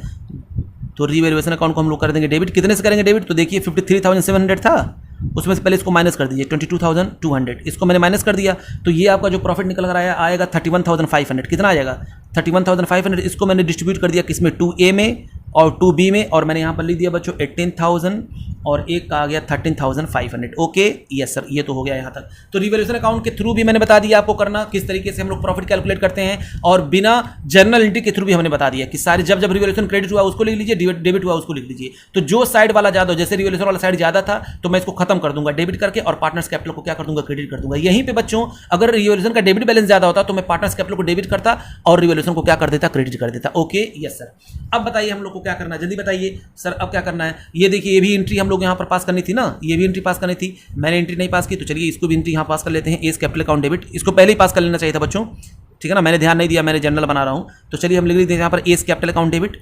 तो रिवैल्यूएशन अकाउंट को हम लोग कर देंगे डेबिट। कितने से करेंगे डेबिट? तो देखिए 53,700 था, उसमें से पहले इसको माइनस कर दीजिए 22,200। इसको मैंने माइनस कर दिया तो ये आपका जो प्रॉफिट निकल कर आएगा 31,500। कितना आ जाएगा? 31,500। इसको मैंने डिस्ट्रीब्यूट कर दिया किसमें? 2A में और 2B में, और मैंने यहाँ पर लिख दिया बच्चों 18,000 और एक का आ गया 13,500। ओके, यस सर, ये तो हो गया यहाँ तक। तो रिवैल्यूएशन अकाउंट के थ्रू भी मैंने बता दिया आपको करना किस तरीके से हम लोग प्रॉफिट कैलकुलेट करते हैं, और बिना जर्नल एंट्री के थ्रू भी हमने बता दिया कि सारे जब जब रिवैल्यूएशन क्रेडिट हुआ उसको लिख लीजिए, डेबिट हुआ उसको लिख लीजिए। तो जो साइड वाला ज़्यादा हो, जैसे रिवैल्यूएशन वाला साइड ज़्यादा था तो मैं इसको खत्म कर दूंगा डेबिट करके, और पार्टनर्स कैपिटल को क्या कर दूंगा? क्रेडिट कर दूंगा। यहीं पे बच्चों अगर रिवैल्यूएशन का डेबिट बैलेंस ज़्यादा होता तो मैं पार्टनर्स कैपिटल को डेबिट करता और रिवैल्यूएशन को क्या कर देता? क्रेडिट कर देता। Okay, yes sir. अब बताइए हम लोग को क्या करना है? जल्दी बताइए सर, अब क्या करना है? ये देखिए ये भी एंट्री हम लोग यहाँ पर पास करनी थी ना, ये भी एंट्री पास करनी थी। मैंने एंट्री नहीं पास की तो चलिए इसको भी एंट्री यहाँ पास कर लेते हैं। एस कैपिटल अकाउंट डेबिट, इसको पहले ही पास कर लेना चाहिए था बच्चों, ठीक है ना, मैंने ध्यान नहीं दिया, मैंने जनरल बना रहा हूँ। तो चलिए हम लिख लेते हैं यहाँ पर S capital account debit,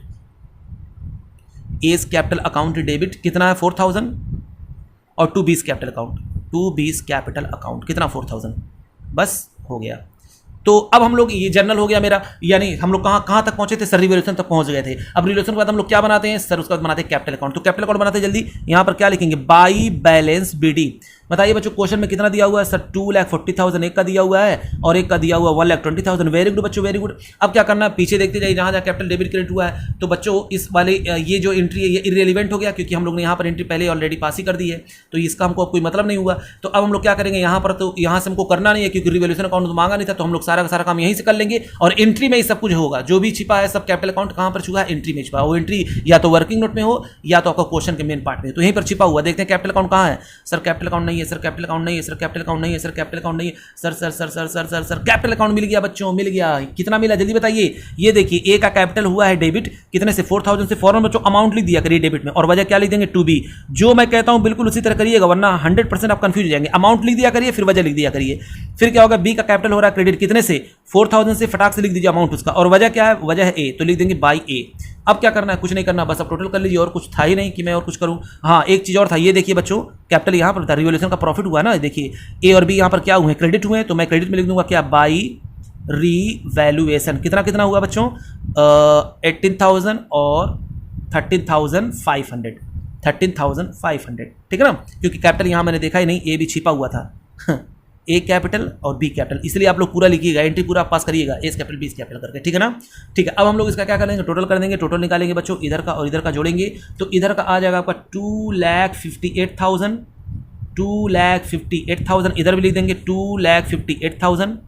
S capital account debit कितना है 4000, और to B's capital account, to B's capital account कितना 4000, बस हो गया। तो अब हम लोग ये जर्नल हो गया मेरा, यानी हम लोग कहाँ तक पहुंचे थे सर, रिवोल्यूशन तक पहुंच गए थे। अब रिवोल्यूशन के बाद हम लोग क्या बनाते हैं सर, उसके बाद बनाते हैं कैपिटल अकाउंट। तो कैपिटल अकाउंट बनाते हैं जल्दी, यहाँ पर क्या लिखेंगे, बाई बैलेंस बीडी। बताइए बच्चों क्वेश्चन में कितना दिया हुआ है सर, 2,40,000 एक का दिया हुआ है और एक का दिया हुआ 1,20,000। वेरी गुड बच्चों, वेरी गुड। अब क्या करना है, पीछे देखते जाइए जहाँ जहाँ कैपिटल डेबिट क्रेडिट हुआ है। तो बच्चों इस वाले ये जो एंट्री है ये इररिलेवेंट हो गया, क्योंकि हम लोग ने यहाँ पर एंट्री पहले ऑलरेडी पास ही कर दी है, तो इसका हमको कोई मतलब नहीं हुआ। तो अब हम लोग क्या करेंगे यहाँ पर, तो यहाँ से हमको करना नहीं है क्योंकि रिवोल्यूशन अकाउंट तो मांगा नहीं था, तो हम लोग सारा का सारा काम यहीं से कर लेंगे और एंट्री में ही सब कुछ होगा। जो भी छिपा है सब कैपिटल अकाउंट कहाँ पर छुपा है, एंट्री में छुपा। वो एंट्री या तो वर्किंग नोट में हो या तो आपका क्वेश्चन के मेन पार्ट में, तो यहीं पर छिपा हुआ। देखते हैं कैपिटल अकाउंट कहाँ है सर, कैपिटल अकाउंट नहीं है सर, कैपिटल अकाउंट नहीं है सर, कैपिटल अकाउंट नहीं है सर, कैपिटल अकाउंट नहीं है sir, sir sir sir sir sir sir capital account मिल गया बच्चों, मिल गया। कितना मिला जल्दी बताइए। ये देखिए ए का कैपिटल हुआ है डेबिट कितने से 4000 से, फौरन बच्चों अमाउंट लिख दिया करिए डेबिट में, और वजह क्या लिख देंगे टू बी। जो मैं कहता हूं बिल्कुल उसी तरह करिएगा, वरना 100% आप कंफ्यूज हो जाएंगे। अमाउंट लिख दिया करिए फिर वजह लिख दिया करिए। फिर क्या होगा, बी का कैपिटल हो रहा है क्रेडिट कितने से 4000 से, फटाक से लिख दीजिए अमाउंट उसका, और वजह क्या है, वजह है ए, तो लिख देंगे बाई ए। अब क्या करना है, कुछ नहीं करना, बस अब टोटल कर लीजिए, और कुछ था ही नहीं कि मैं और कुछ करूं। हाँ एक चीज़ और था, ये देखिए बच्चों कैपिटल यहाँ पर था, रिवोल्यूशन का प्रॉफिट हुआ ना, देखिए ए और बी यहाँ पर क्या हुए, क्रेडिट हुए, तो मैं क्रेडिट में लिख दूंगा क्या, बाई रीवैल्यूएशन। कितना कितना हुआ बच्चों, 18,000 और 13,500, 13,500, ठीक है ना, क्योंकि कैपिटल यहाँ मैंने देखा ही नहीं, ए भी छिपा हुआ था ए कैपिटल और बी कैपिटल, इसलिए आप लोग पूरा लिखिएगा, एंट्री पूरा पास करिएगा, एस कैपिटल बी कैपिटल करके, ठीक है ना। ठीक है, अब हम लोग इसका क्या करेंगे, टोटल कर देंगे, टोटल निकालेंगे बच्चों, इधर का और इधर का जोड़ेंगे, तो इधर का आ जाएगा आपका 2,58,000, 2,58,000, इधर भी लिख देंगे 2,58,000,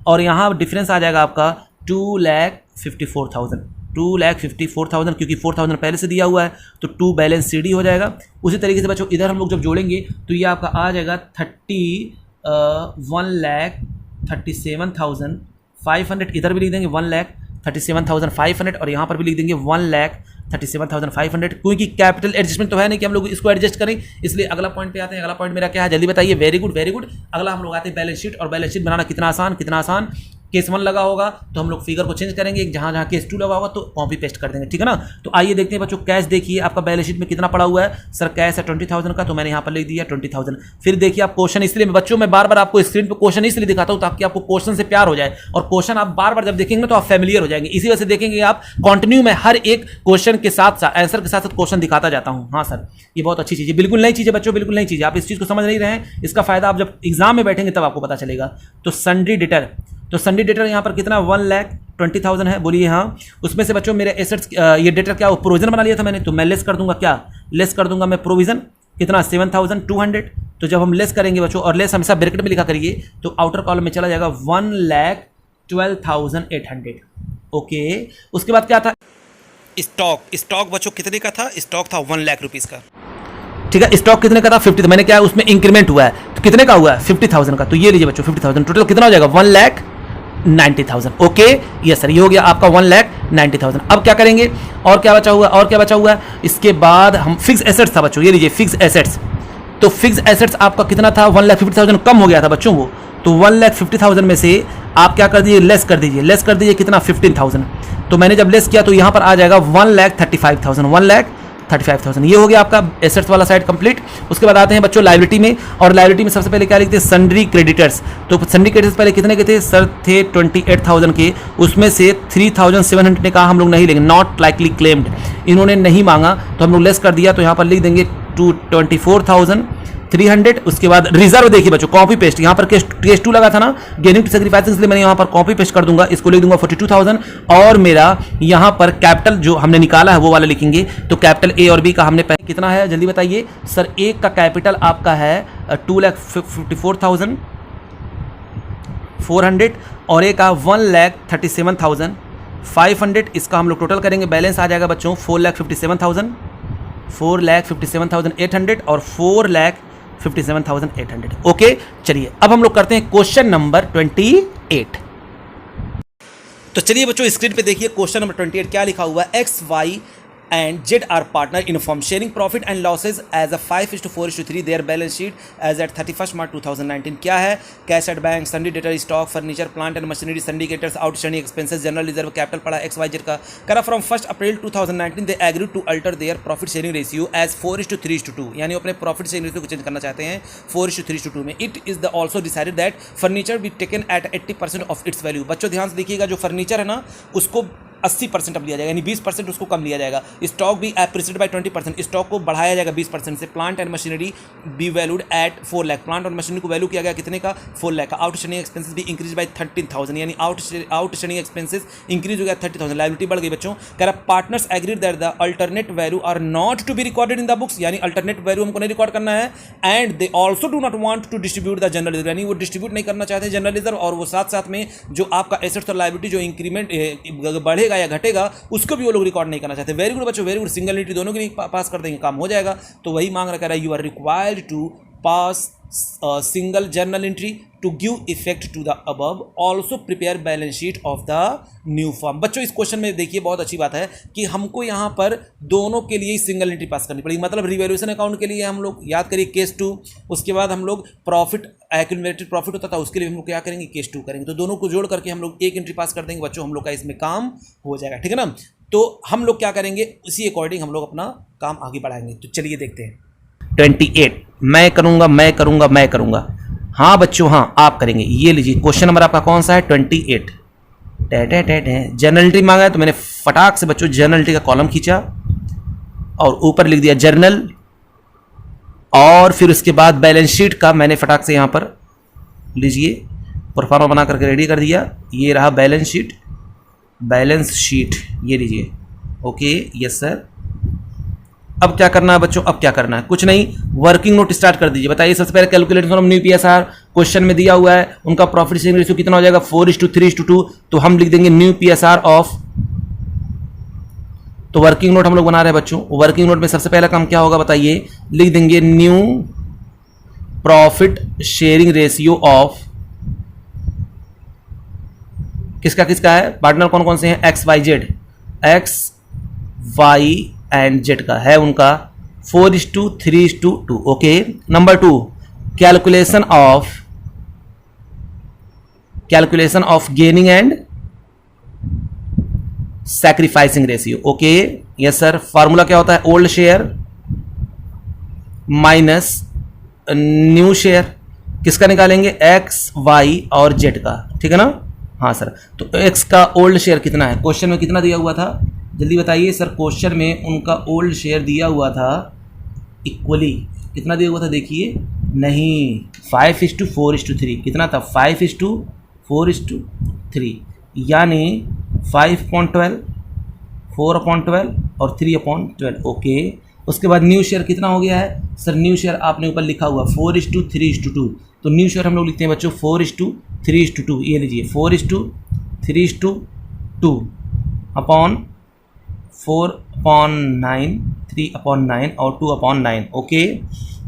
और यहाँ डिफरेंस आ जाएगा आपका 2,54,000, 2,54,000, क्योंकि 4,000 पहले से दिया हुआ है, तो 2 बैलेंस सी डी हो जाएगा। उसी तरीके से बच्चों इधर हम लोग जब जोड़ेंगे तो ये आपका आ जाएगा 1,37,500, इधर भी लिख देंगे 1,37,500, और यहाँ पर भी लिख देंगे 1,37,500, क्योंकि कैपिटल एडजस्टमेंट तो है नहीं कि हम लोग इसको एडजस्ट करें, इसलिए अगला पॉइंट पे आते हैं। अगला पॉइंट मेरा क्या है जल्दी बताइए, वेरी गुड वेरी गुड। अगला हम लोग आते हैं बैलेंस शीट, और बैलेंस शीट बनाना कितना आसान, कितना आसान। केस 1 लगा होगा तो हम लोग फिगर को चेंज करेंगे, जहाँ जहाँ केस 2 लगा होगा तो कॉपी पेस्ट कर देंगे, ठीक है ना। तो आइए देखते हैं बच्चों, कैश देखिए आपका बैलेंस शीट में कितना पड़ा हुआ है सर, कैश है 20,000 का, तो मैंने यहाँ पर लिख दिया 20,000। फिर देखिए आप क्वेश्चन, इसलिए बच्चों मैं बार बार आपको स्क्रीन पर क्वेश्चन इसलिए दिखाता हूँ ताकि आपको क्वेश्चन से प्यार हो जाए, और क्वेश्चन आप बार बार जब देखेंगे तो आप फैमिलियर हो जाएंगे। इसी वजह से देखेंगे आप कंटिन्यू में हर एक क्वेश्चन के साथ साथ आंसर के साथ साथ क्वेश्चन दिखाता जाता हूँ। हाँ सर ये बहुत अच्छी चीज़ है, बिल्कुल नई चीज़ है बच्चों, बिल्कुल नई चीज़ है। आप इस चीज़ को समझ नहीं रहे हैं, इसका फायदा आप जब एग्जाम में बैठेंगे तब आपको पता चलेगा। तो सन्ड्री डेटर, तो सन्ड्री डेटर यहाँ पर कितना 1,20,000 है, बोलिए हाँ। उसमें से बच्चों मेरे एसेट्स, ये डेटर क्या प्रोविजन बना लिया था मैंने, तो मैं लेस कर दूंगा, क्या लेस कर दूंगा मैं प्रोविजन, कितना 7,200। तो जब हम लेस करेंगे बच्चों, और लेस हमेशा ब्रैकेट में लिखा करिए, तो आउटर कॉलम में चला जाएगा 1,12,800। ओके, उसके बाद क्या था, स्टॉक, स्टॉक बच्चों कितने का था, स्टॉक था 1 लाख रुपीज़ का, ठीक है। स्टॉक कितने का था 50, तो मैंने क्या उसमें इंक्रीमेंट हुआ है, तो कितने का हुआ है 50,000 का, तो ये लीजिए बच्चों 50,000, टोटल कितना हो जाएगा 1,90,000। ओके यस सर, ये हो गया आपका 1,90,000। अब क्या करेंगे, और क्या बचा हुआ है, और क्या बचा हुआ है, इसके बाद हम फिक्स एसेट्स था बच्चों, ये लीजिए फिक्स एसेट्स। तो फिक्स एसेट्स आपका कितना था 1,50,000, कम हो गया था बच्चों वो, तो 1,50,000 में से आप क्या कर दीजिए, लेस कर दीजिए, लेस कर दीजिए कितना 15,000। तो मैंने जब लेस किया तो यहाँ पर आ जाएगा 1,35,000, 1,35,000। ये हो गया आपका एसेट्स वाला साइड कंप्लीट। उसके बाद आते हैं बच्चों लायबिलिटी में, और लायबिलिटी में सबसे पहले क्या लिखते हैं, सन्ड्री क्रेडिटर्स। तो सन्ड्री क्रेडिटर्स पहले कितने के थे सर, थे 28,000 के, उसमें से 3,700 ने कहा हम लोग नहीं लेंगे, नॉट लाइकली क्लेम्ड, इन्होंने नहीं मांगा, तो हम लोग लेस कर दिया, तो यहाँ पर लिख देंगे 24,300। उसके बाद रिजर्व देखिए बच्चों, कॉपी पेस्ट, यहाँ पर केस 2 लगा था ना, गेनिंग टू सैक्रिफाइस, इसलिए मैंने यहाँ पर कॉपी पेस्ट कर दूंगा, इसको लिख दूंगा 42,000। और मेरा यहाँ पर कैपिटल जो हमने निकाला है वो वाला लिखेंगे, तो कैपिटल ए और बी का हमने पहले कितना है जल्दी बताइए सर, एक का कैपिटल आपका है 2,54,400, और एक का 1,37,500। इसका हम लोग टोटल करेंगे, बैलेंस आ जाएगा बच्चों 4,57,000, 4,57,800 और 4,57,800। ओके चलिए अब हम लोग करते हैं क्वेश्चन नंबर 28। तो चलिए बच्चों स्क्रीन पे देखिए क्वेश्चन नंबर 28 क्या लिखा हुआ है, XY and Z are partner in firm sharing profit and losses as a 5:4:3 their balance sheet as at 31st March 2019 क्या है? Cash at bank, sundry debtor, stock, furniture, plant and machinery, syndicators, outstanding expenses, general reserve, capital पड़ा XYZ का करा from 1 April 2019 they agreed to alter their profit sharing ratio as 4:3:2 यानी अपने profit sharing ratio को change करना चाहते हैं 4:3:2 में. It is the also decided that furniture be taken at 80% of its value. बच्चों ध्यान से देखिएगा, जो फर्नीचर है ना उसको 80% अब लिया जाएगा, यानी 20% उसको कम लिया जाएगा. स्टॉक भी एप्रिसिएटेड बाय 20%, स्टॉक को बढ़ाया जाएगा 20% से. Plant and machinery B valued eight 4 lakh, plant और मशीनरी को वैल्यू किया गया कितने का? 4 लाख का. आउटस्टैंडिंग एक्सपेंसेस भी इंक्रीज बाय 13,000 यानी आउटस्टैंडिंग एक्सपेंसेस इंक्रीज हो गया 30,000. लायबिलिटी बढ़ गई बच्चों. कह रहा partners agreed that the alternate value are not to be recorded in the books, यानी अल्टरनेट वैल्यू हमको नहीं रिकॉर्ड करना है. And they also do not want to distribute the general reserve, यानी वो डिस्ट्रीब्यूट नहीं करना चाहते जनरल रिजर्व. और वो साथ साथ में जो आपका एसेट्स और लायबिलिटी जो इंक्रीमेंट बढ़ेगा या घटेगा उसको भी वो लोग रिकॉर्ड नहीं करना चाहते. वेरी गुड बच्चों, वेरी गुड. सिंगल एंट्री दोनों के लिए पास कर देंगे, काम हो जाएगा. तो वही मांग रहा है, you are required to pass single journal entry to give effect to the above. Also prepare balance sheet of the new form. बच्चों इस क्वेश्चन में देखिए बहुत अच्छी बात है कि हमको यहाँ पर दोनों के लिए सिंगल एंट्री पास करनी पड़ेगी. मतलब रिवैल्यूएशन अकाउंट के लिए हम लोग याद करिए केस 2, उसके बाद हम लोग प्रॉफिट एक्यूमुलेटेड प्रॉफिट होता था उसके लिए हम लोग क्या करेंगे? केस 2 करेंगे. तो दोनों को जोड़ करके हम लोग एक एंट्री पास कर देंगे बच्चों, हम लोग का इसमें काम हो जाएगा. ठीक है ना. तो हम लोग क्या करेंगे, उसी अकॉर्डिंग हम लोग अपना काम आगे बढ़ाएंगे. तो चलिए देखते हैं. 28 मैं करूंगा, मैं करूंगा, मैं करूंगा. हाँ बच्चों, हाँ आप करेंगे. ये लीजिए क्वेश्चन नंबर आपका कौन सा है? 28. जर्नल एंट्री मांगा है तो मैंने फटाक से बच्चों जर्नल एंट्री का कॉलम खींचा और ऊपर लिख दिया जर्नल, और फिर उसके बाद बैलेंस शीट का मैंने फटाक से यहां पर लीजिए प्रोफार्मा बना करके रेडी कर दिया. ये रहा बैलेंस शीट, बैलेंस शीट ये लीजिए. Okay yes sir. अब क्या करना है बच्चों? अब क्या करना है? कुछ नहीं, वर्किंग नोट स्टार्ट कर दीजिए. बताइए सबसे पहले calculation from new PSR. Question में दिया हुआ है उनका प्रॉफिट शेयरिंग रेशियो कितना हो जाएगा? 4:3:2. तो हम लिख देंगे न्यू पीएसआर ऑफ. तो वर्किंग नोट हम लोग बना रहे हैं बच्चों. वर्किंग नोट में सबसे पहला काम क्या होगा बताइए? लिख देंगे new profit sharing ratio of किसका किसका है? पार्टनर कौन कौन से हैं? XYZ, X Y and Z का है उनका 4:3:2. Okay. Number 2 calculation of gaining and sacrificing ratio. Okay yes sir. Formula क्या होता है? Old share minus new share. किसका निकालेंगे? X Y और Z का. ठीक है ना. हाँ सर. तो X का ओल्ड शेयर कितना है? क्वेश्चन में कितना दिया हुआ था? जल्दी बताइए सर. क्वेश्चन में उनका ओल्ड शेयर दिया हुआ था इक्वली. कितना दिया हुआ था देखिए? नहीं, 5:4:3. कितना था? 5:4:3 यानी 5/12, 4/12 और 3/12. ओके. उसके बाद न्यू शेयर कितना हो गया है सर? न्यू शेयर आपने ऊपर लिखा हुआ 4:3:2. तो न्यू शेयर हम लोग लिखते हैं बच्चों 4:3:2. ये लीजिए 4:3:2 अपॉन 4/9, 3/9 और 2/9. ओके.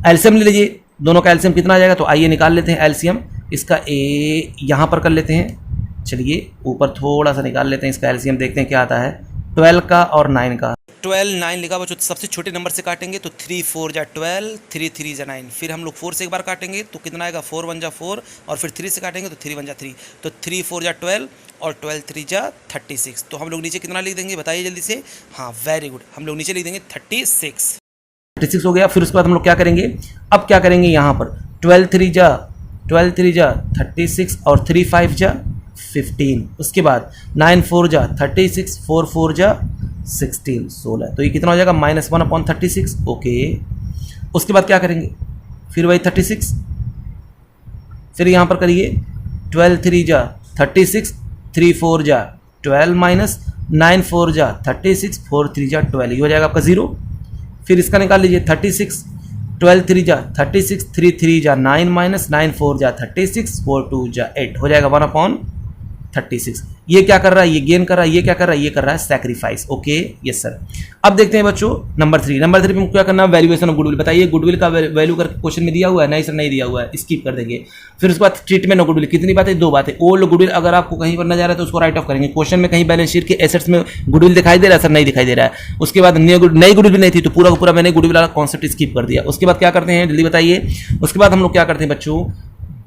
एलसीएम ले लीजिए. दोनों का एलसीएम कितना आ जाएगा? तो आइए निकाल लेते हैं एलसीएम. इसका ए यहाँ पर कर लेते हैं. चलिए ऊपर थोड़ा सा निकाल लेते हैं इसका एलसीएम, देखते हैं क्या आता है. 12 का और 9 का. 12 9 लिखा बच्चों. सबसे छोटे नंबर से काटेंगे तो 3 4 जा 12, 3 3 जा 9. फिर हम लोग 4 से एक बार काटेंगे तो कितना आएगा? 4 1 जा 4 और फिर 3 से काटेंगे तो 3 1 जा 3. तो 3 4 जा 12 और 12 3 जा 36. तो हम लोग नीचे कितना लिख देंगे बताइए जल्दी से? हाँ वेरी गुड. हम लोग नीचे लिख देंगे 36 हो गया. फिर उसके बाद हम लोग क्या करेंगे? अब क्या करेंगे यहाँ पर? 12 3 जा 36 और 3 5 जा 15. उसके बाद 9 4 जा 36, 4 4 जा 16, 16. तो ये कितना हो जाएगा? -1/36. ओके. उसके बाद क्या करेंगे? फिर वही 36. फिर यहाँ पर करिए 12 3 जा 36, 3 4 जा 12 माइनस 9 4 जा 36, 4 3 जा 12. ये हो जाएगा आपका 0. फिर इसका निकाल लीजिए 36. 12 3 जा 36, 3 3 जा 9 माइनस 9 4 जा 36, 4 2 जा 8. हो जाएगा 1/, 36। ये क्या कर रहा है, ये गेन कर रहा है, ये क्या कर रहा है, ये कर रहा है सैक्रिफाइस। Okay yes sir. अब देखते हैं बच्चों नंबर 3। नंबर 3 में क्या करना है, वैल्यूएशन ऑफ गुडविल। बताइए गुडविल का वैल्यू करके क्वेश्चन में दिया हुआ है? नहीं सर नहीं दिया हुआ है, स्किप कर देंगे। फिर उसके बाद ट्रीटमेंट ऑफ गुडविल। कितनी बातें, 2 बातें। ओल्ड गुडविल अगर आपको कहीं पर नजर आ रहा है तो उसको राइट ऑफ करेंगे। क्वेश्चन में कहीं बैलेंस शीट के एसेट्स में गुडविल दिखाई दे रहा है? सर नहीं दिखाई दे रहा है। उसके बाद नई गुडविल भी नहीं थी तो पूरा का पूरा मैंने गुडविल वाला कॉन्सेप्ट स्किप कर दिया। उसके बाद क्या करते हैं जल्दी बताइए। उसके बाद हम लोग क्या करते हैं बच्चों,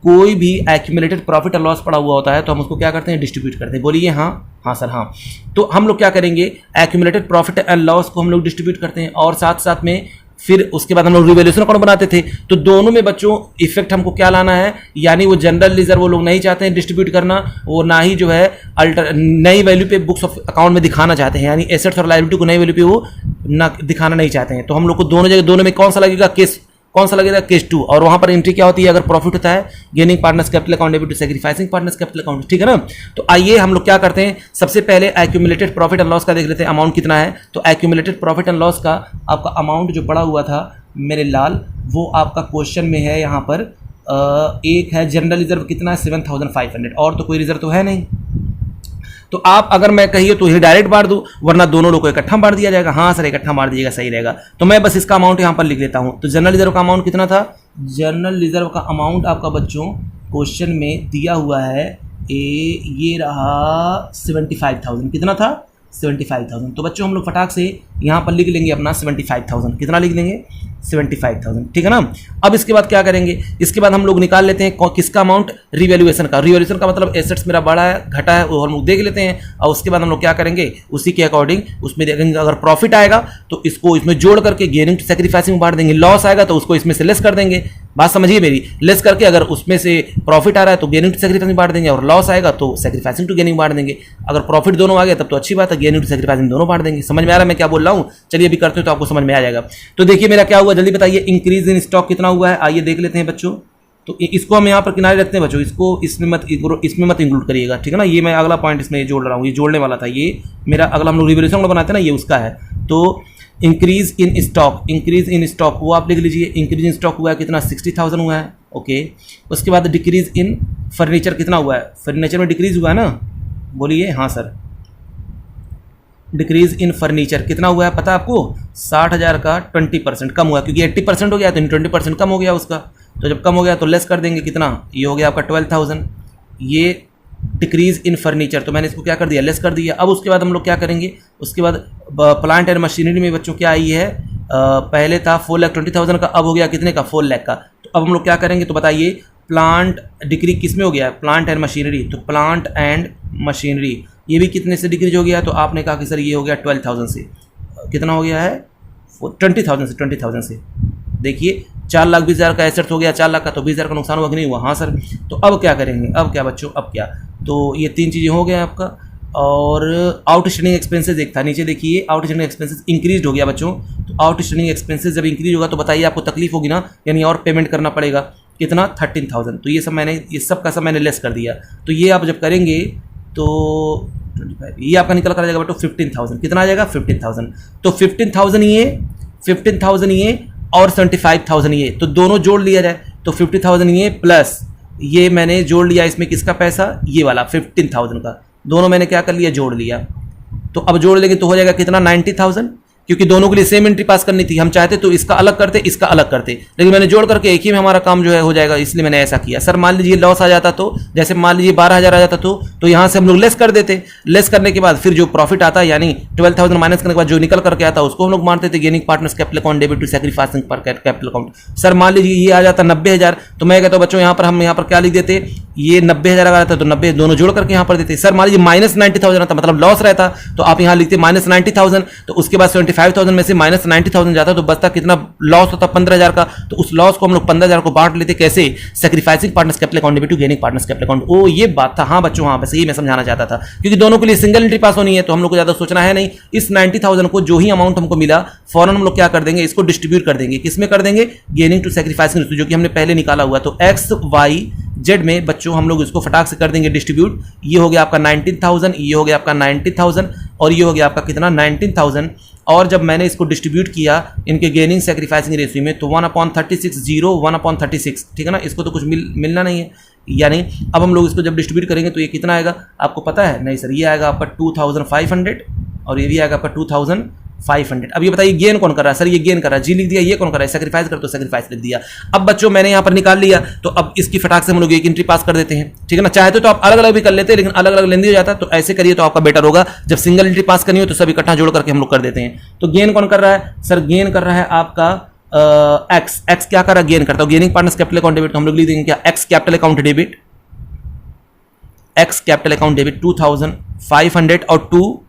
कोई भी एक्यूमुलेटेड प्रॉफिट और लॉस पड़ा हुआ होता है तो हम उसको क्या करते हैं, डिस्ट्रीब्यूट करते हैं। बोलिए हाँ। हाँ सर हाँ। तो हम लोग क्या करेंगे, एक्यूमुलेटेड प्रॉफिट एंड लॉस को हम लोग डिस्ट्रीब्यूट करते हैं और साथ साथ में फिर उसके बाद हम लोग रिवैल्यूएशन अकाउंट बनाते थे। तो दोनों में बच्चों इफेक्ट हमको क्या लाना है, यानी वो जनरल रिजर्व वो लोग नहीं चाहते हैं डिस्ट्रीब्यूट करना, वो ना ही जो है नई वैल्यू पे बुक्स ऑफ अकाउंट में दिखाना चाहते हैं, यानी एसेट्स और लायबिलिटी को नई वैल्यू पे वो ना दिखाना नहीं चाहते हैं। तो हम लोग को दोनों जगह, दोनों में कौन सा लगेगा, केस कौन सा लगेगा, केस 2। और वहां पर एंट्री क्या होती है, अगर प्रॉफिट होता है gaining partners capital account debit to sacrificing partners capital account. ठीक है ना। तो आइए हम लोग क्या करते हैं, सबसे पहले एक्यूमुलेटेड प्रॉफिट एंड लॉस का देख लेते हैं, अमाउंट कितना है। तो एक्यूमुलेटेड प्रॉफिट एंड लॉस का आपका अमाउंट जो पड़ा हुआ था मेरे लाल, वो आपका क्वेश्चन में है यहाँ पर एक है जनरल रिजर्व कितना है, 7500। और तो कोई रिजर्व तो है नहीं। तो आप अगर मैं कहिए तो ये डायरेक्ट बांट दूं, वरना दोनों लोग को इकट्ठा बांट दिया जाएगा। हाँ सर इकट्ठा बांट दीजिएगा, सही रहेगा। तो मैं बस इसका अमाउंट यहाँ पर लिख लेता हूँ। तो जनरल रिजर्व का अमाउंट कितना था, जनरल रिजर्व का अमाउंट आपका बच्चों क्वेश्चन में दिया हुआ है ये रहा 75,000। कितना था, 75,000। तो बच्चों हम लोग फटाक से यहाँ पर लिख लेंगे अपना 75,000। कितना लिख देंगे, 75,000। ठीक है ना। अब इसके बाद क्या करेंगे, इसके बाद हम लोग निकाल लेते हैं किसका अमाउंट, रिवैल्यूएशन का। रिवैल्यूएशन का मतलब एसेट्स मेरा बढ़ा है घटा है वो हम लोग देख लेते हैं। और उसके बाद हम लोग क्या करेंगे, उसी के अकॉर्डिंग उसमें देखेंगे, अगर प्रॉफिट आएगा तो इसको इसमें जोड़ करके गेनिंग टू सैक्रिफाइसिंग बांट देंगे, लॉस आएगा तो उसको इसमें से लेस कर देंगे। बात समझिए मेरी, लेस करके अगर उसमें से प्रॉफिट आ रहा है तो गेनिंग टू सैक्रिफाइसिंग बांट देंगे, और लॉस आएगा तो सैक्रिफाइसिंग टू गेनिंग बांट देंगे। अगर प्रॉफिट दोनों आ गया तब तो अच्छी बात है, गेनिंग टू सैक्रिफाइसिंग दोनों बांट देंगे। समझ में आ रहा है मैं क्या बोल रहा हूँ। चलिए अभी करते हो तो आपको समझ में आ जाएगा। तो देखिए मेरा क्या हुआ, जल्दी बताइए। इंक्रीज इन स्टॉक कितना हुआ है, आइए देख लेते हैं बच्चों। तो इसको हम यहाँ पर किनारे रखते हैं बच्चों, इसको इसमें मत इंक्लूड करिएगा। ठीक है ना। ये मैं अगला पॉइंट इसमें जोड़ रहा हूँ, ये जोड़ने वाला था। ये मेरा अगला हम लोग रिवैल्यूएशन बनाते हैं ना, ये उसका है। तो increase in stock, increase in stock वो आप लिख लीजिए। इंक्रीज इन स्टॉक हुआ है कितना, 60,000 हुआ है। ओके। उसके बाद डिक्रीज इन फर्नीचर कितना हुआ है, फर्नीचर में डिक्रीज हुआ है ना, बोलिए हाँ सर। डिक्रीज इन फर्नीचर कितना हुआ है पता है आपको, 60,000 का 20% कम हुआ, क्योंकि 80% हो गया तो 20% कम हो गया उसका। तो जब कम हो गया तो लेस कर देंगे, कितना, ये हो गया आपका 12,000। ये डिक्रीज इन फर्नीचर, तो मैंने इसको क्या कर दिया, लेस कर दिया। अब उसके बाद हम लोग क्या करेंगे, उसके बाद प्लांट एंड मशीनरी में बच्चों क्या आई है, पहले था 4,20,000 का, अब हो गया कितने का, 4 लाख का। तो अब हम लोग क्या करेंगे, तो बताइए प्लांट डिक्रीज किस में हो गया, प्लांट एंड मशीनरी। तो प्लांट एंड मशीनरी ये भी कितने से डिक्रीज हो गया, तो आपने कहा कि सर ये हो गया 12,000 से। कितना हो गया है, 20,000 से। देखिए 4,20,000 का एसेट हो गया, 4 लाख का, तो 20,000 का नुकसान हुआ कि नहीं हुआ। हाँ सर। तो अब क्या करेंगे, अब क्या बच्चों, अब क्या, तो ये 3 चीज़ें हो गया आपका। और आउटस्टैंडिंग एक्सपेंसेस एक था, नीचे देखिए आउटस्टैंडिंग एक्सपेंसेस इंक्रीज हो गया बच्चों। तो आउटस्टैंडिंग एक्सपेंसेस जब इंक्रीज होगा तो बताइए आपको तकलीफ होगी ना, यानी और पेमेंट करना पड़ेगा। कितना, 13,000। तो ये सब का सब मैंने लेस कर दिया। तो ये आप जब करेंगे तो 25, ये आपका निकल कर जाएगा बटो 15,000। कितना आ जाएगा, 15,000। तो 15,000 ये और 75,000 ये, तो दोनों जोड़ लिया जाए तो 50,000 ये प्लस ये मैंने जोड़ लिया इसमें किसका पैसा, ये वाला 15,000 का, दोनों मैंने क्या कर लिया, जोड़ लिया। तो अब जोड़ लेंगे तो हो जाएगा कितना, 90,000, क्योंकि दोनों के लिए सेम एंट्री पास करनी थी। हम चाहते तो इसका अलग करते, इसका अलग करते, लेकिन मैंने जोड़ करके एक ही में हमारा काम जो है हो जाएगा, इसलिए मैंने ऐसा किया। सर मान लीजिए लॉस आ जाता तो, जैसे मान लीजिए 12,000 आ जाता तो यहाँ से हम लोग लेस कर देते। लेस करने के बाद फिर जो प्रॉफिट आता है, यानी 12,000 माइनस करने के बाद जो निकल करके आता है उसको हम लोग मानते थे gaining partners capital account debit to sacrificing capital account. Sir मान लीजिए ये आ जाता 90,000, तो मैं कहता हूँ बच्चों यहाँ पर हम यहाँ पर क्या लिख देते, ये 90,000 आ जाता तो 90 दोनों जोड़ करके यहाँ पर देते। सर मान लीजिए -90,000 आता, मतलब लॉस रहता, तो आप यहाँ लिखते -90,000, तो उसके बाद 75,000 में से -90,000 जाता तो बचता कितना, लॉस होता 15,000 का। तो उस लॉस को हम लोग 15,000 को बांट लेते, कैसे, sacrificing partners capital account debit to gaining partners capital account. ओ ये बात था, हाँ बच्चों हाँ, बस यही मैं समझाना चाहता था, क्योंकि दोनों के लिए सिंगल एंट्री पास होनी है तो हम लोग को ज्यादा सोचना है नहीं। इस 90,000 को जो ही अमाउंट हमको मिला फौरन हम लोग क्या कर देंगे, इसको डिस्ट्रीब्यूट कर देंगे, किसमें कर देंगे, गेनिंग टू सैक्रिफाइसिंग, जो कि हमने पहले निकाला हुआ। तो XYZ में बच्चों हम लोग इसको फटाक से कर देंगे डिस्ट्रीब्यूट। ये हो गया आपका 19,000, ये हो गया आपका 90,000, और ये हो गया आपका कितना 19,000। और जब मैंने इसको डिस्ट्रीब्यूट किया इनके गेनिंग सेक्रीफाइसिंग रेशियो में तो 1/36 0 1/36, ठीक है ना, इसको तो कुछ मिलना नहीं है, यानी अब हम लोग इसको जब डिस्ट्रीब्यूट करेंगे तो ये कितना आएगा आपको पता है? नहीं सर, ये आएगा आपका 2500 और ये भी आएगा आपका 2500। अब ये बताइए गेन कौन कर रहा है? सर ये गेन कर रहा है, जी लिख दिया। ये कौन कर रहा है? सेक्रीफाइस कर, तो सेक्रीफाइस लिख दिया। अब बच्चों मैंने यहाँ पर निकाल लिया, तो अब इसकी फटाक से हम लोग एक एंट्री पास कर देते हैं, ठीक है ना। चाहते तो आप अलग अलग भी कर लेते हैं, लेकिन अलग अलग लेंदी हो जाता, तो ऐसे करिए तो आपका बेटर होगा। जब सिंगल एंट्री पास करनी हो तो सब इकट्ठा जोड़ करके हम लोग कर देते हैं। तो गेन कौन कर रहा है? सर गेन कर रहा है आपका एक्स क्या कर रहा है? गेन करता है। Gaining partners capital account debit, तो हम लोग लिख देंगे क्या? X capital account debit, X capital account debit 2500 और टू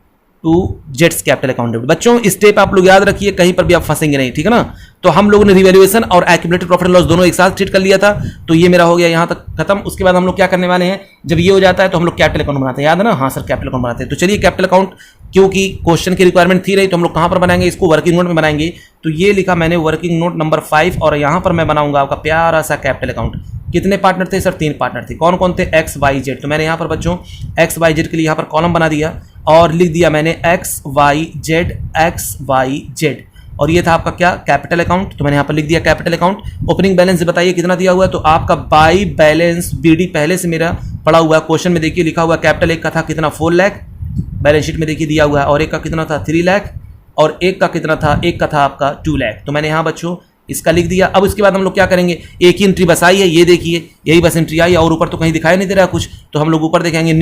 जेट्स कैपिटल अकाउंट डेबिट। बच्चों स्टेप आप लोग याद रखिए, कहीं पर भी आप फंसेंगे नहीं, ठीक है ना। तो हम लोगों ने रिवैल्यूएशन और एक्यूमुलेटेड प्रॉफिट लॉस दोनों एक साथ ट्रीट कर लिया था, तो ये मेरा हो गया यहां तक खत्म। उसके बाद हम लोग क्या करने वाले हैं, जब ये हो जाता है तो हम लोग कैपिटल अकाउंट बनाते हैं, याद है ना? हाँ सर कैपिटल अकाउंट बनाते हैं। तो चलिए कैपिटल अकाउंट क्योंकि क्वेश्चन की रिक्वायरमेंट थी रही, तो हम लोग कहां पर बनाएंगे इसको? वर्किंग नोट में बनाएंगे। तो ये लिखा मैंने वर्किंग नोट नंबर 5 और यहां पर मैं बनाऊंगा आपका प्यारा सा कैपिटल अकाउंट। कितने पार्टनर थे सर? 3 पार्टनर थे। कौन कौन थे? X Y Z. तो मैंने यहाँ पर बच्चों एक्स वाई जेड के लिए यहाँ पर कॉलम बना दिया और लिख दिया मैंने एक्स वाई जेड और ये था आपका क्या? Capital account. तो मैंने यहाँ पर लिख दिया कैपिटल अकाउंट। ओपनिंग बैलेंस बताइए कितना दिया हुआ है? तो आपका बाई बैलेंस बीडी पहले से मेरा पड़ा हुआ है। क्वेश्चन में देखिए लिखा हुआ कैपिटल एक का था कितना? 4 लाख, बैलेंस शीट में देखिए दिया हुआ है, और एक का कितना था? 3 लाख, और एक का कितना था? एक का था आपका 2 लाख। तो मैंने यहाँ बच्चों इसका लिख दिया। अब उसके बाद हम लोग क्या करेंगे? एक ही एंट्री बस आई है, ये देखिए यही बस एंट्री आई, और ऊपर तो कहीं दिखाई नहीं दे रहा कुछ, तो हम लोग ऊपर देखेंगे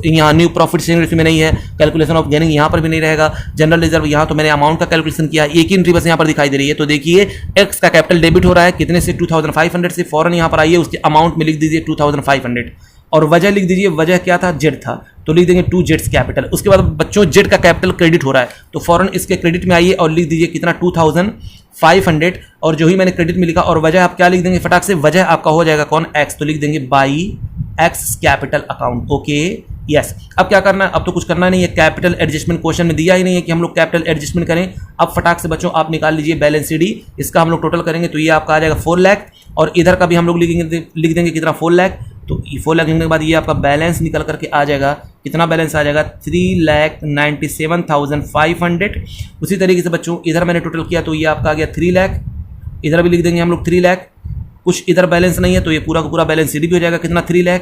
यहाँ न्यू प्रॉफिट शेयरिंग रेशियो में नहीं है, कैलकुलेशन ऑफ गेनिंग यहाँ पर भी नहीं रहेगा, जनरल रिजर्व यहाँ तो मैंने अमाउंट का कैलकुलेशन किया, एक ही एंट्री बस यहाँ पर दिखाई दे रही है। तो देखिए एक्स का कैपिटल डेबिट हो रहा है कितने से? 2500 से। फॉरन यहाँ पर आइए उसके अमाउंट में लिख दीजिए 2500 और वजह लिख दीजिए, वजह क्या था? जेड था, तो लिख देंगे 2 जेड्स कैपिटल। उसके बाद बच्चों जेड का कैपिटल क्रेडिट हो रहा है, तो फॉरन इसके क्रेडिट में आइए और लिख दीजिए कितना? 2500, और जो ही मैंने क्रेडिट में लिखा, और वजह आप क्या लिख देंगे फटाक से? वजह आपका हो जाएगा कौन? एक्स, तो लिख देंगे by x capital account. Okay yes. अब क्या करना है? अब तो कुछ करना नहीं है, कैपिटल एडजस्टमेंट क्वेश्चन में दिया ही नहीं है कि हम लोग कैपिटल एडजस्टमेंट करें। अब फटाक से बच्चों आप निकाल लीजिए बैलेंस शीट, इसका हम लोग टोटल करेंगे तो ये आपका आ जाएगा 4 लाख, और इधर का भी हम लोग लिख देंगे कितना? 4 लाख। तो 4 लाख लिखने के बाद ये आपका बैलेंस निकल करके आ जाएगा, कितना बैलेंस आ जाएगा? 3,97,500। उसी तरीके से बच्चों इधर मैंने टोटल किया तो ये आपका आ गया 3 लाख, इधर भी लिख देंगे हम लोग 3 लाख। कुछ इधर बैलेंस नहीं है तो ये पूरा का पूरा बैलेंस शीट भी हो जाएगा कितना? 3 लाख।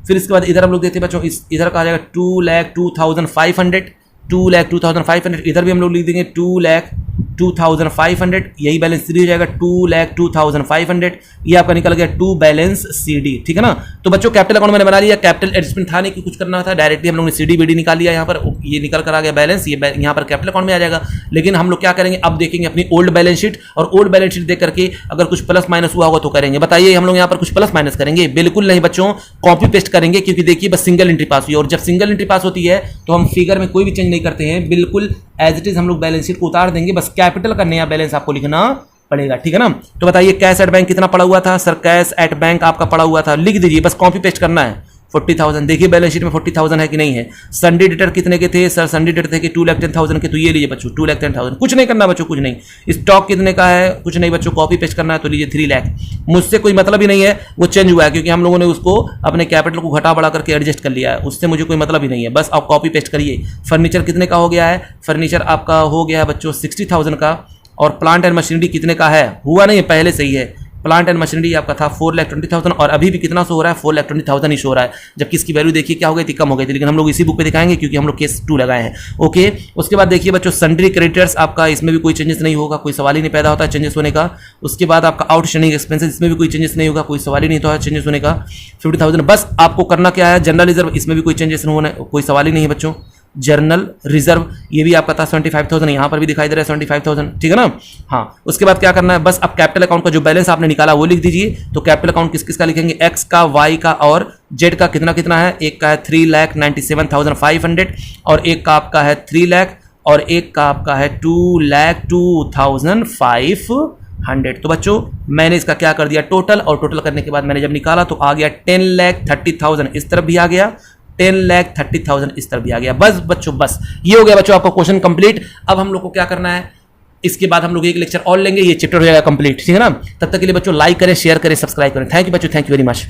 फिर इसके बाद इधर हम लोग देखते हैं बच्चों, इधर का आ जाएगा 2,02,500, 2,02,500। इधर भी हम लोग लिख देंगे 2,02,500, यही बैलेंस सीडी हो जाएगा 2,02,500। ये आपका निकल गया 2 बैलेंस सीडी, ठीक है ना। तो बच्चों कैपिटल अकाउंट मैंने बना लिया, कैपिटल एडजस्टमेंट था नहीं कि कुछ करना था, डायरेक्टली हम लोग ने सीडी बीडी निकाल लिया यहाँ पर, ये निकल कर आ गया बैलेंस, ये यहाँ पर कैपिटल अकाउंट में आ जाएगा। लेकिन हम लोग क्या करेंगे? अब देखेंगे अपनी ओल्ड बैलेंस शीट, और ओल्ड बैलेंस शीट देख करके अगर कुछ प्लस माइनस हुआ होगा तो करेंगे। बताइए हम लोग यहाँ पर कुछ प्लस माइनस करेंगे? बिल्कुल नहीं बच्चों, कॉपी पेस्ट करेंगे, क्योंकि देखिए बस सिंगल एंट्री पास हुई, और जब सिंगल एंट्री पास होती है तो हम फिगर में कोई भी चेंज नहीं करते हैं, बिल्कुल एज इट इज हम लोग बैलेंस शीट को उतार देंगे, बस कैपिटल का नया बैलेंस आपको लिखना पड़ेगा, ठीक है ना। तो बताइए कैश एट बैंक कितना पड़ा हुआ था? सर कैश एट बैंक आपका पड़ा हुआ था, लिख दीजिए, बस कॉपी पेस्ट करना है, 40,000। देखिए बैलेंस शीट में 40,000 है कि नहीं है। संडे डेटर कितने के थे? सर संडे डेटर थे कि 2,10,000 के, तो ये लीजिए बच्चों 2,10,000। कुछ नहीं करना बच्चों, कुछ नहीं। स्टॉक कितने का है? कुछ नहीं बच्चों, कॉपी पेस्ट करना है, तो लीजिए 3 लाख। मुझसे कोई मतलब ही नहीं है, वो चेंज हुआ है क्योंकि हम लोगों ने उसको अपने कैपिटल को घटा बढ़ा करके एडजस्ट कर लिया है, उससे मुझे कोई मतलब ही नहीं है, बस आप कॉपी पेस्ट करिए। फर्नीचर कितने का हो गया है? फर्नीचर आपका हो गया है बच्चों 60,000 का, और प्लांट एंड मशीनरी कितने का है? हुआ नहीं, पहले से ही है। प्लांट एंड मशीनरी आपका था 4,20,000, और अभी भी कितना शो हो रहा है? 4,20,000 ही शो हो रहा है, जबकि इसकी वैल्यू देखिए क्या हो गई थी? कम हो गई थी, लेकिन हम लोग इसी बुक पे दिखाएंगे क्योंकि हम लोग केस 2 लगाए हैं। ओके, उसके बाद देखिए बच्चों सन्ड्री क्रेडिटर्स आपका, इसमें भी कोई चेंजेस नहीं होगा, कोई सवाल ही नहीं पैदा होता है चेंजेस होने का। उसके बाद आपका आउटस्टैंडिंग एक्सपेंसेस, इसमें भी कोई चेंजेस नहीं होगा, कोई सवाल ही नहीं होता है चेंजेस होने का। 50,000 बस आपको करना क्या है? जनरल रिजर्व, इसमें भी कोई चेंजेस नहीं होने, कोई सवाल ही नहीं है बच्चों। जर्नल रिजर्व ये भी आपका था 75,000, यहाँ पर भी दिखाई दे रहा है 75,000, ठीक है ना। हाँ, उसके बाद क्या करना है? बस अब कैपिटल अकाउंट का जो बैलेंस आपने निकाला वो लिख दीजिए। तो कैपिटल अकाउंट किस किस का लिखेंगे? एक्स का, वाई का और जेड का कितना कितना है? एक का है 3,97,500, और एक का आपका है 3 लाख, और एक का आपका है 2,02,500। तो बच्चों मैंने इसका क्या कर दिया? टोटल, और टोटल करने के बाद मैंने जब निकाला तो आ गया 10,30,000, इस तरफ भी आ गया 10,30,000, इस तरफ भी आ गया। बस बच्चों, बस ये हो गया बच्चों आपका क्वेश्चन कंप्लीट। अब हम लोग को क्या करना है? इसके बाद हम लोग एक लेक्चर और लेंगे, ये चैप्टर हो जाएगा कंप्लीट, ठीक है ना। तब तक के लिए बच्चों लाइक करें, शेयर करें, सब्सक्राइब करें। थैंक यू बच्चों, थैंक यू वेरी मच।